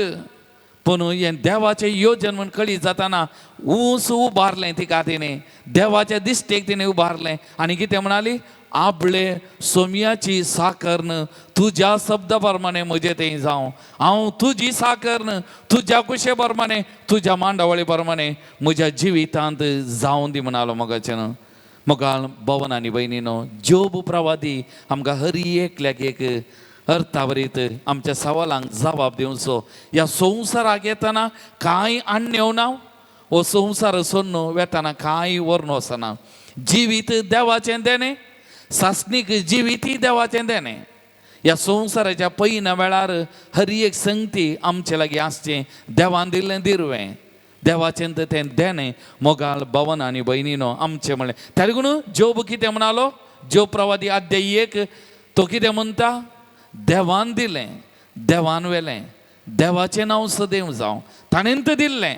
पूण हें देवाचें योजन म्हण कळीत जाताना ऊस उबारलें तिका तिणें देवाच्या दिश्टेक तिणें उबारलें आनी कितें म्हणाली आपले सोमयाची साकर्ण तुज्या शब्दा प्रमाणे म्हजें तें जावं हांव तुजी साकर्ण तुज्या कुशे प्रमाणे तुज्या मांडवळी प्रमाणे म्हज्या जिवितांत जावं दी म्हणालो मोगाचें मोगाळ भवन आनी भयणीनो जोब प्रवादी आमकां हर एकल्याक एक अर्थावरीत आमच्या सवालांक जबाब दिवचो ह्या संवसाराक येतना कांय आणण्यो ना ओ संसार सोन्नो वेताना कांय वरनोसना. जिवीत देवाचें देणे, सासणीक जिवीतय देवाचें देणे. ह्या संवसाराच्या पयल्या वेळार हर एक संगती आमचे लागीं आसचें देवान दिल्लें दिरवें. देवाचें तें देणें मोगाळ भवन आनी भयणीनो आमचें म्हणलें. त्या लागून जोब कितें म्हणालो, जोब प्रवादी अध्याय 1 तो कितें म्हणटा, देवान दिलें, देवान वेलें, देवाचें नांव सदैव जावं. ताणेंत दिल्लें,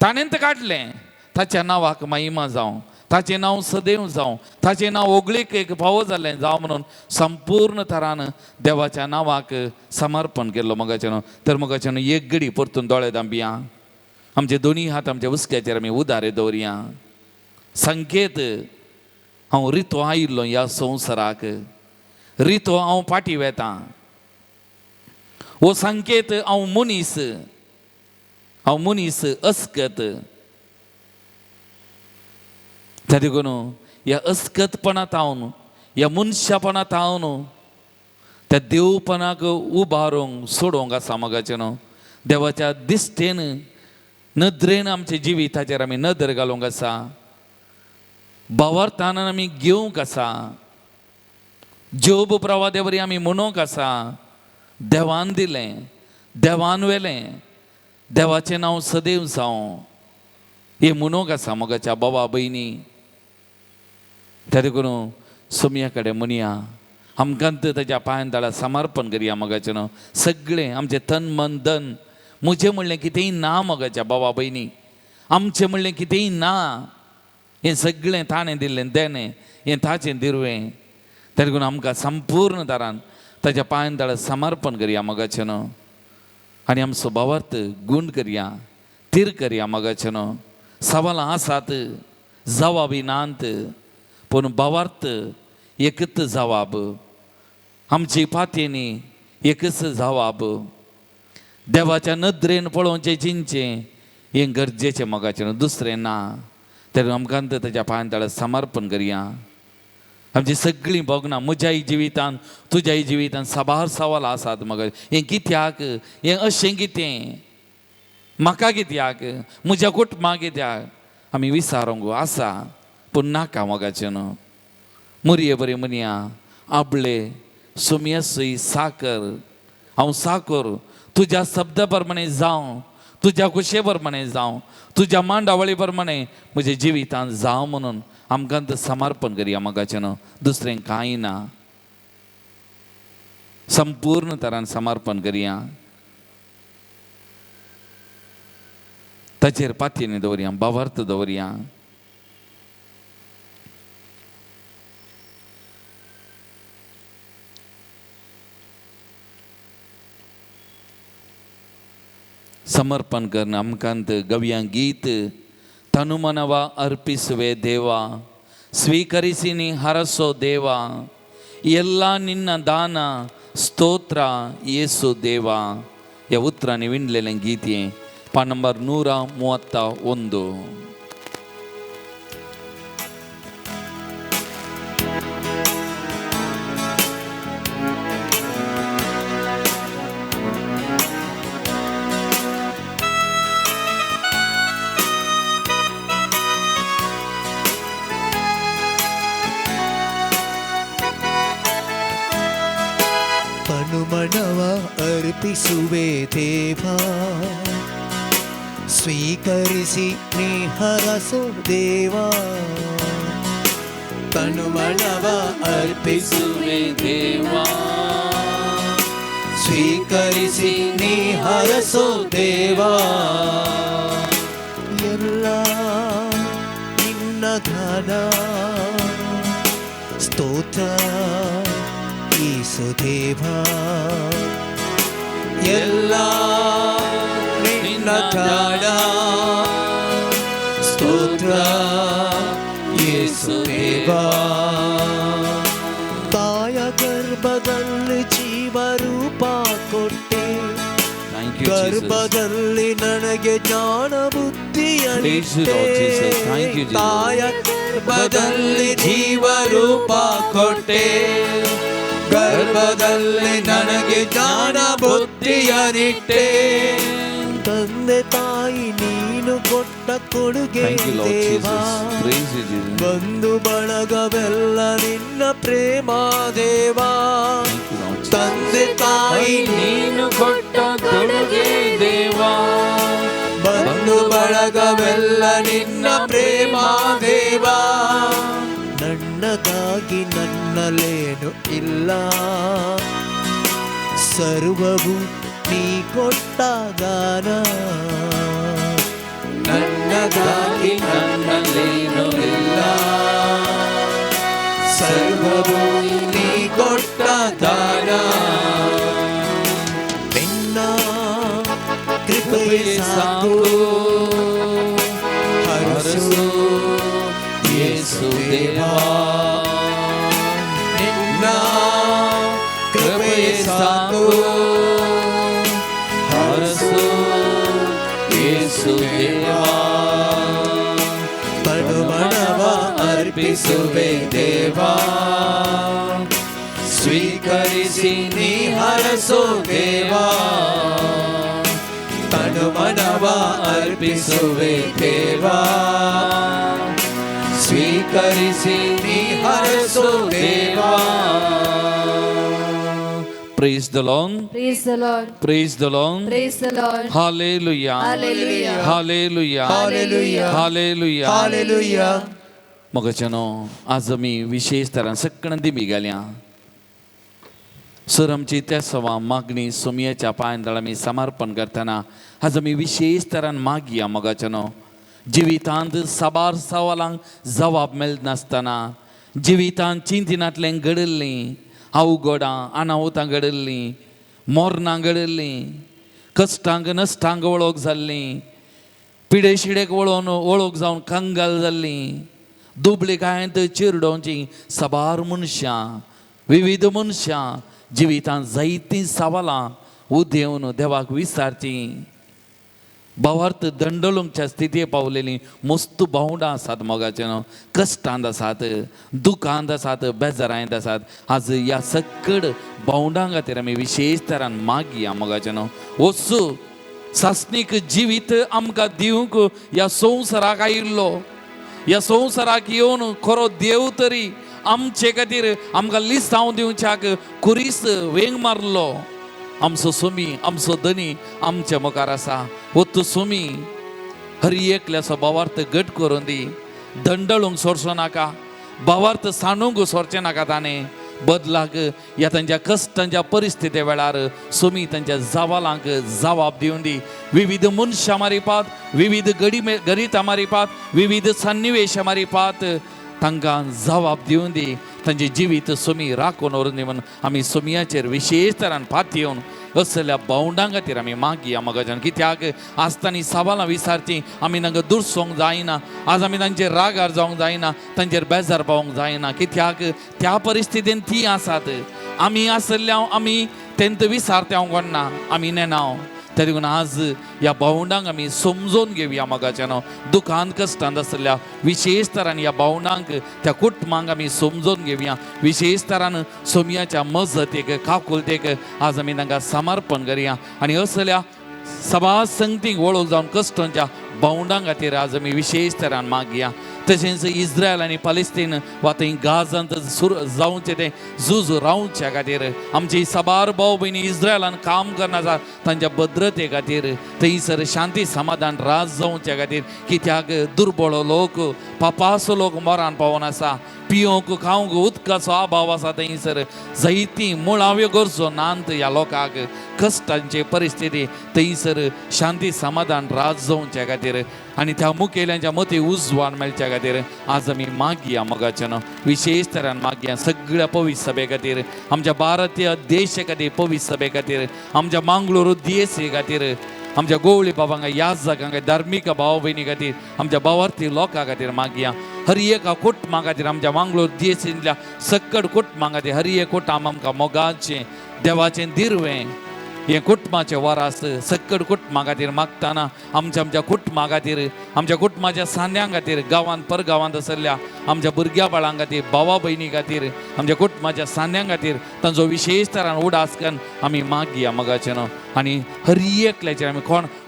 ताणेंत काडलें, ताच्या नांवाक महिमा जावं, ताचें नांव सदैव जावं, ताचें नांव ओगळीक एक फावो जालें जावं म्हणून संपूर्ण तरान देवाच्या नांवाक समर्पण केल्लो. मोगाचें तर मोगाचें एक घडी परतून दोळे धांबया. आमचे दोनी हात आमच्या उस्क्याचेर आमी उदारे दवरया. संकेत हांव रितो आयिल्लो ह्या संवसाराक, रितो हांव फाटीं वेतां. हो संकेत हांव मनीस अस्कत. त्या देखून ह्या अस्कतपणांत हांव, ह्या मनशापणांत हांव त्या देवपणाक उबारूंक सोडूंक आसा. मोगाचें न्हू देवाच्या दिश्टेन नदरेन आमच्या जिविताचेर आमी नदर घालूंक आसा. भावार्थान आमी घेवंक आसा. जोब प्रवादे वरी आमी म्हणूंक आसा, देवान दिलें, देवान वेलें, देवाचें नांव सदैव जावं. हे म्हणूंक आसा मोगाच्या बाबा भयणी. त्या देखून सोमया कडेन म्हणया, आमकांत ताच्या पांयां तळा समर्पण करया. मोगाचें न्हू सगळें आमचें तन मन धन, म्हजें म्हणलें कितेंय ना मोगाच्या बाबा भयणी, आमचें म्हणलें कितेंय ना. हें सगळें ताणें दिल्लें देणें, हें ताचें दिरवें. त्या देखून आमकां संपूर्ण तरान ताच्या पांयां तळा समर्पण करया. मोगाचें न्हू आनी आमचो भावार्थ गूण करया, तीर करया. मोगाचें न्हू सवालां आसात, जवाबी नात, पूण भावार्थ एकच जवाब, आमची पातयेनी एकच जवाब. देवाच्या नदरेन पळोवचें चिंतचें हें गरजेचें. मोगाचें दुसरें ना. तर आमकां ताच्या पांयां तळा समर्पण करया. आमची सगळीं भोगणां म्हज्याय जिवितान तुज्याय जिवितान साबार सवाल आसात. म्हाका हें कित्याक, हें अशें कितें, म्हाका कित्याक, म्हज्या कुटुंबाक कित्याक आमी विचारूंक आसा. पूण नाका मोगाचें न्हू. मुरये बरें म्हणया, आबळे सोमया सई साकर, हांव साकर तुज्या शब्दा प्रमाणे जावं, तुज्या कुशे प्रमाणे जावं, तुज्या मांडावळी प्रमाणे म्हज्या जिवितांत जावं म्हणून आमकां समर्पण करया. मोगाचें न्हू दुसरें कांय ना. संपूर्ण तरान समर्पण करया. ताचेर पातयेनी दवरया, भावार्थ दवरया. समर्पण करना आमकांत गव्या गीत तनुमनवा अर्पिಸುವೆ ದೇವಾ, ಸ್ವೀಕರಿಸಿ ನೀ ಹರಸೋ ದೇವಾ, ಎಲ್ಲ ನಿನ್ನ ದಾನ ಸ್ತೋತ್ರ ಯೇಸು ದೇವಾ. या उतरांनी विणलेलें गीत हें पान नंबर 131. ತನುಮನವ ಅರ್ಪಿಸುವೆ ದೇವಾ, ಸ್ವೀಕರಿಸಿ ನೀ ಹರಸೋ ದೇವಾ. ತನುಮನವ अर्पिಸುವೆ ದೇವಾ, ಸ್ವೀಕರಿಸಿ ನೀ ಹರಸೋ ದೇವಾ. ಎಲ್ಲ ನಿನ್ನ ದಾನ ಸ್ತೋತ್ರ ಯೇಸು ದೇವಾ. ಎಲ್ಲ ನಿನ್ನ ದಾನ ಸ್ತೋತ್ರ ಯೇಸು ದೇವಾ. ತಾಯ ಗರ್ಭದಲ್ಲಿ ಜೀವರೂಪ ಕೊಟ್ಟೆ, ಗರ್ಭದಲ್ಲಿ ನನಗೆ ಜ್ಞಾನ ಬುದ್ಧಿಯನ್ನಿಟ್ಟೆ. ತಾಯ ಗರ್ಭದಲ್ಲಿ ಜೀವರೂಪ ಕೊಟ್ಟೆ, ಗರ್ಭದಲ್ಲಿ ನನಗೆ ಜ್ಞಾನ ಬುದ್ಧಿಯನ್ನಿಟ್ಟೆ. ತಂದೆ ತಾಯಿ ನೀನು ಕೊಟ್ಟ ಕೊಡುಗೆ Thank you, Lord ದೇವಾ Jesus. Praise you, Jesus. ಬಂಧು ಬಳಗವೆಲ್ಲ ನಿನ್ನ ಪ್ರೇಮ ದೇವಾ Thank you, Lord Jesus. ತಂದೆ ತಾಯಿ ನೀನು ಕೊಟ್ಟ ಕೊಡುಗೆ ದೇವಾ ಬಂಧು ಬಳಗವೆಲ್ಲ ನಿನ್ನ ಪ್ರೇಮ ದೇವಾ ನನ್ನದಾಗಿ ನನ್ನಲ್ಲೇನು ಇಲ್ಲ ಸರ್ವವು ನೀ ಕೊಟ್ಟ ದಾನ ನನ್ನದಾಗಿ ನನ್ನಲ್ಲೇನೂ ಇಲ್ಲ ಸರ್ವವು ನೀ ಕೊಟ್ಟ ದಾನ ನಿನ್ನ ಕೃಪೆ ಸಾಕು ಹರಸು ಯೇಸು ದೇವಾ ನಿನ್ನ ಕೃಪೆ ಸಾಕು ಹರಸು ಯೇಸು ದೇವಾ ತನುಮನವ ಅರ್ಪಿಸುವೆ ದೇವಾ ಸ್ವೀಕರಿಸಿ ನೀ ಹರಸೋ ದೇವಾ ತನುಮನವ ಅರ್ಪಿಸುವೆ ದೇವಾ ಸ್ವೀಕರಿಸಿ ನೀ ಹರಸೋ ದೇವಾ Praise the Lord. Praise the Lord. Praise the Lord. Praise the Lord. Hallelujah. Hallelujah. Hallelujah. Hallelujah. Hallelujah. Hallelujah मगचनो आज मी विशेष तरान सक्कणंदी बिगाल्या सर आमची त्या सवा मागणी सोमयाच्या पांयदळा मी समर्पण करताना आज मी विशेष तरान मागया मगचनो जिवितांत साबार सवालांक जबाब मेळत नासतना जिवितांत चिंतिनांतलें घडल्लीं अवघडां अनाहुतां घडल्लीं मोरणां घडल्लीं कश्टांक नश्टांक वळख जाल्लीं पिडे शिडेक वळोवन वळख जावन कंगाल जाल्लीं दुबळी गायंत चिरडोवची साबार मनशां विविध मनशां जिवितांत जायतीं सवालां उदेवन देवाक विचारचीं भावार्थ दंडलुंगच्या स्थितीत पावलेलीं मस्त भावंडां आसात मोगाचें कश्टांत आसात दुखांत आसात बेजारांत आसात आज ह्या सक्कड भावंडां खातीर आमी विशेष तरान मागया मोगाचें वचू सासणीक जिवीत आमकां दिवंक ह्या संवसाराक आयिल्लो ह्या संवसाराक येवन खरो देव तरी आमचे खातीर आमकां लिस्तांव दिवच्याक खुरीस वेंग मारलो आमचो सोमी आमचो धनी आमच्या मुखार आसा हो तूं सोमी हरी एकल्याचो भावार्थ घट करून दी दंडळूंक सोडचो नाका भावार्थ सांडूंक सोडचें नाका ताणें बदलाक ह्या तांच्या कश्टांच्या परिस्थिती वेळार सोमी तांच्या जावालांक जबाब दिवन दी विविध मनशां मारिपात विविध गणितां मारिपात विविध सन्निवेश मारिपात तांकां जबाब दिवन दी तांचे जिवीत सोमी राखून व्हरून दी म्हणून आमी सोमयाचेर विशेष तरान फात येवन असल्या भावंडां खातीर आमी मागया मोगाच्यान कित्याक आज तांणी सवालां विचारचीं आमी तांकां दुरसोंक जायना आज आमी तांचेर रागार जावंक जायना तांचेर बेजार पावोंक जायना कित्याक त्या परिस्थितीन तीं आसात आमी आसल्यां आमी तेंत विचारता हांव कोणना आमी नेनाव त्या देखून आज ह्या भावंडांक आमी समजोवन घेवया मोगाच्यान दुखांत कश्टांत आसल्या विशेष तरान ह्या भावंडांक त्या कुटुंबांक आमी समजोवन घेवया विशेष तरान सोमयाच्या मजतीक काकुलतेक आज आमी तांकां समर्पण करया आनी असल्या सभा संगतीक वळख जावन कश्टांच्या भावंडां खातीर आज आमी विशेष तरान मागया तशेंच इस्रायल आनी पालेस्तीन वा थंय गाजांत जावचें तें झूज रावच्या खातीर आमची साबार भाव भयणी इस्रायलान काम करना आसात तांच्या भद्रते खातीर थंयसर शांती समाधान राज जावच्या खातीर कित्याक दुर्बळ लोक पापाचो लोक मोरान पावून आसा पियोंक खावंक उदकाचो अभाव आसा थंयसर जायतीं मुळाव्यो गरजो नांत ह्या लोकांक कश्टांची परिस्थिती थंयसर शांती समाधान राज जावच्या खातीर आनी त्या मुखेल्यांच्या मती उजवाड मेळच्या खातीर आज आमी मागया मोगाच्यान विशेष तरान मागया सगळ्या पवित्र सभे खातीर आमच्या भारतीय देशा खातीर पवित्र सभे खातीर आमच्या मंगळूर DSA खातीर आमच्या गोवळी बाबांक याजकांक धार्मीक भाव भयणी खातीर आमच्या भावार्थी लोकां खातीर मागया हर एका कुटुंबा खातीर आमच्या मंगळूर DSAंतल्या सक्कड कुटुंबा खातीर हर एक कुटुंब आमकां मोगाचें देवाचें दिर्वें हे कुटुंबाचे वरास सक्कड कुटुंबा खातीर मागतना आमच्या कुटुंबा खातीर आमच्या कुटुंबाच्या सान्यां खातीर गांवांत परगांवांत आसल्या आमच्या भुरग्या बाळां खातीर भावा भयणी खातीर आमच्या कुटुंबाच्या सान्यां खातीर तांचो विशेष तरान उडास करून आमी मागया मोगाचें आनी हर एकल्याचेर आमी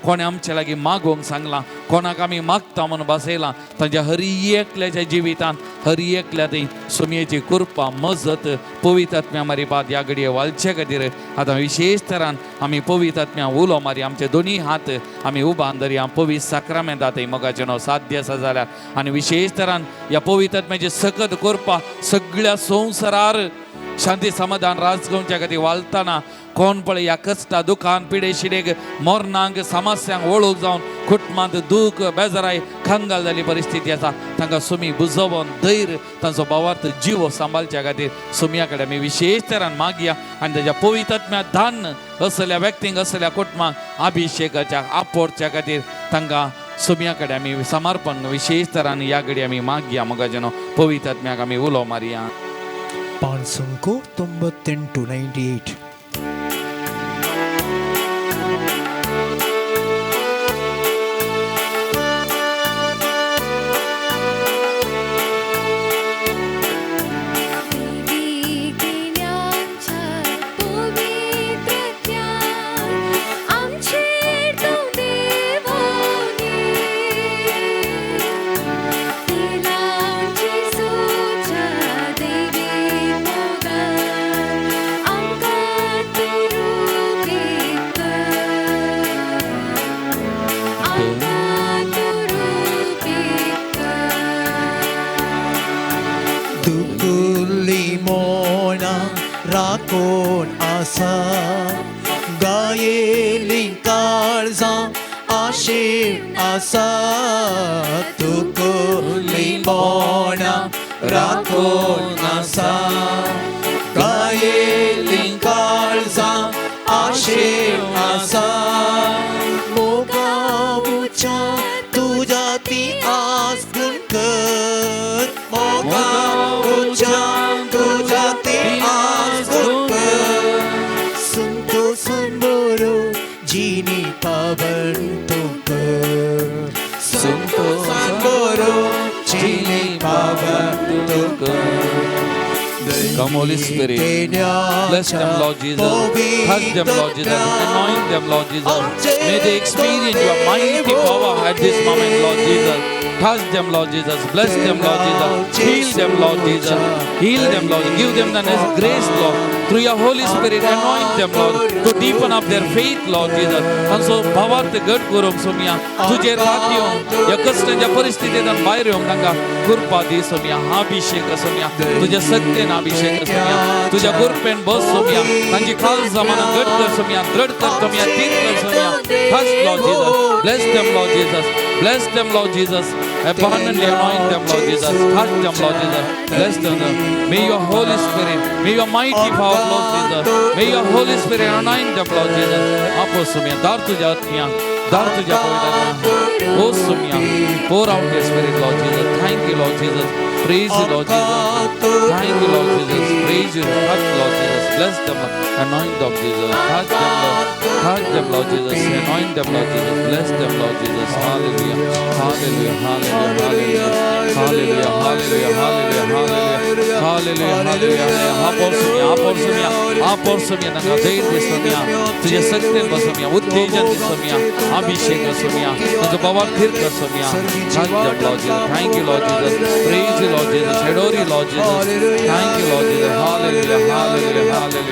कोण आमचे लागीं मागोवंक सांगलां कोणाक आमी मागता म्हणून बसयला तांच्या हर एकल्याच्या जिवितांत हर एकल्या ती सुमयेची कृपा मजत पवित्र आत्म्या मारी बाद ह्या घडये वालचे खातीर आतां विशेष तरान आमी पवित्र आत्म्या उलो मारी आमचे दोनी हात आमी उबान धरया पवित्र साक्रामेंतांत मोगाचें नांव साध्य आसा जाल्यार आनी विशेष तरान ह्या पवित्र आत्म्याची सकत करपा सगळ्या संवसारार शांती समाधान राजगोंच्या खातीर वालतना कोण पळय ह्या कश्टा दुखान पिडे शिडेक मोरणांक समस्यांक वळूक जावन कुटुंबांत दूख बेजाराय खंगाल जाल्ली परिस्थिती आसा तांकां सुमी बुजोवन धैर्य तांचो भावार्थ जीव सांबाळच्या खातीर सुमया कडेन आमी विशेष तरान मागया आनी ताच्या पवित्र आत्म्या धान असल्या व्यक्तींक असल्या कुटुंबांक अभिशेकाच्या आपोरच्या खातीर तांकां सुमया कडेन आमी समर्पण विशेष तरान ह्या घडी आमी मागया मोगाचें नांव पवित्र आत्म्याक आमी उलो मारया. ಪಾನ್ಸಂಕು 98 राखून आसा गायेली काळजां आशेर आसा तुकुली मोना राखून आसा गायेली काळजां आशेर आसा मोगामुच्या तुझ्या ती आस कर मोगामुच्या तुझ्या ती आस जीनी पावन तुकर संतोषान बरो जीनी पावन तुकर. Come, Holy Spirit. Bless them, Lord Jesus. Touch them, Lord Jesus. Anoint them, Lord Jesus. May they experience your mighty power at this moment, Lord Jesus. Touch them, Lord Jesus. Bless them, Lord Jesus. Heal them, Lord Jesus. Heal them, Lord. Give them the grace, Lord. Through your Holy Spirit, anoint them, Lord, to deepen up their faith, Lord Jesus. And so, भावार्थ घट करूंक सोमया तुझे रात येवन ह्या कश्टांच्या परिस्थितींतल्यान भायर येवंक तांकां कृपा दी सोमया. अभिषेक सोमया तुझ्या सत्तेन अभिषेक सोमया तुझ्या कृपेन बस सोमया तांची खाल जमाना घट कर सोमया दृढ कर सोमया तीर कर Somaiya. Touch, Lord Jesus. Bless them, Lord Jesus. Bless them, Lord Jesus. Abundantly anoint them, Lord Jesus. Touch them, Lord Jesus. Bless them. May your Holy Spirit, may your mighty power, Lord Jesus. May your Holy Spirit anoint them, Lord Jesus. Apo sumya, dar tuja atmiya, dar tuja pavitra. O sumya, pour out your Spirit, Lord Jesus. Thank you, Lord Jesus. Praise you, Lord Jesus. Thank you, Lord Jesus. Praise you, touch, Lord Jesus. Bless them, anoint them, Jesus. Touch them, Lord. Touch them, Lord Jesus. Anoint them, Lord Jesus. Bless them, Lord Jesus. Hallelujah. Hallelujah. Hallelujah. Hallelujah. Hallelujah. Hallelujah. Hallelujah. Hallelujah. Apor sumya. Nanga deir de sumya. Tujhe sakten ba sumya. Uttejan de sumya. Abhishek ka sumya. Tujhe bavar thir ka sumya. Touch them, Lord Jesus. Thank you, Lord Jesus. Praise you, Lord Jesus. Adore you, Lord Jesus. Thank you, Lord Jesus. Hallelujah. Hallelujah. Hallelujah. Hallelujah.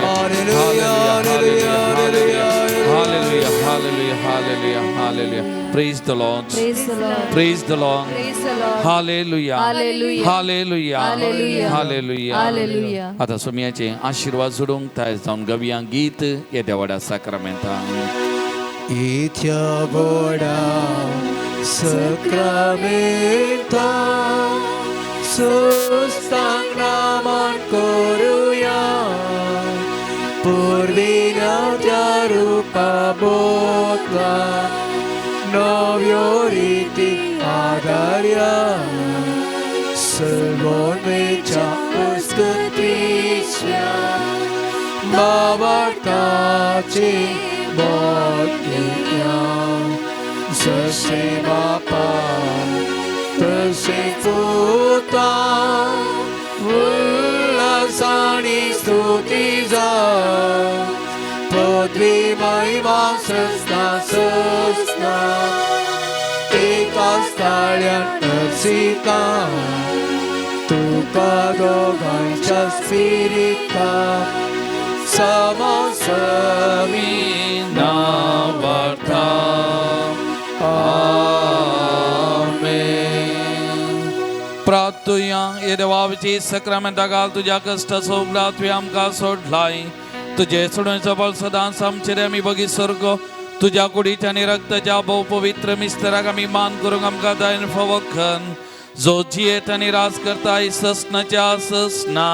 Hallelujah. Hallelujah. Hallelujah. Hallelujah. Hallelujah. Praise the Lord. Praise the Lord. Praise the Lord. Praise the Lord. Hallelujah. Hallelujah. Hallelujah. Hallelujah. Hallelujah. Hallelujah. आता सुमयाचे आशीर्वाद जोडूंक तयार जावन गवया गीत येद्या व्हडा साक्रामेंतान. येत्या व्हडा साक्रामेंता सुस्तांक नामान करुया पुर्विल्या त्या रूपा बोतला नव्यो रिती आदार्या सर्वोन्मेच्या स्तुतीच्या भावार्थाचे बोलया जसे बापा तसे पुता उल्हासाने स्तुती जा पदवी महिमा सस्ता सस्ता एक गळ्यात नसिका तुका दोगांच्या स्पिरिता समसमी नावार्था आमेन. प्रार्थुया ये देवाची सक्रामेंटा घाल तुझ्या कष्ट सोगला तुवें आमकां सोडलाय तुझे सोडून बळ सदांच आमचेर आमी बगी स्वर्ग तुझ्या कुडीच्या आनी रक्ताच्या भोव पवित्र मिस्तराक आमी मान करूंक आमकां दायन फवखन जो जियेत आनी राज करता ससनाच्या ससना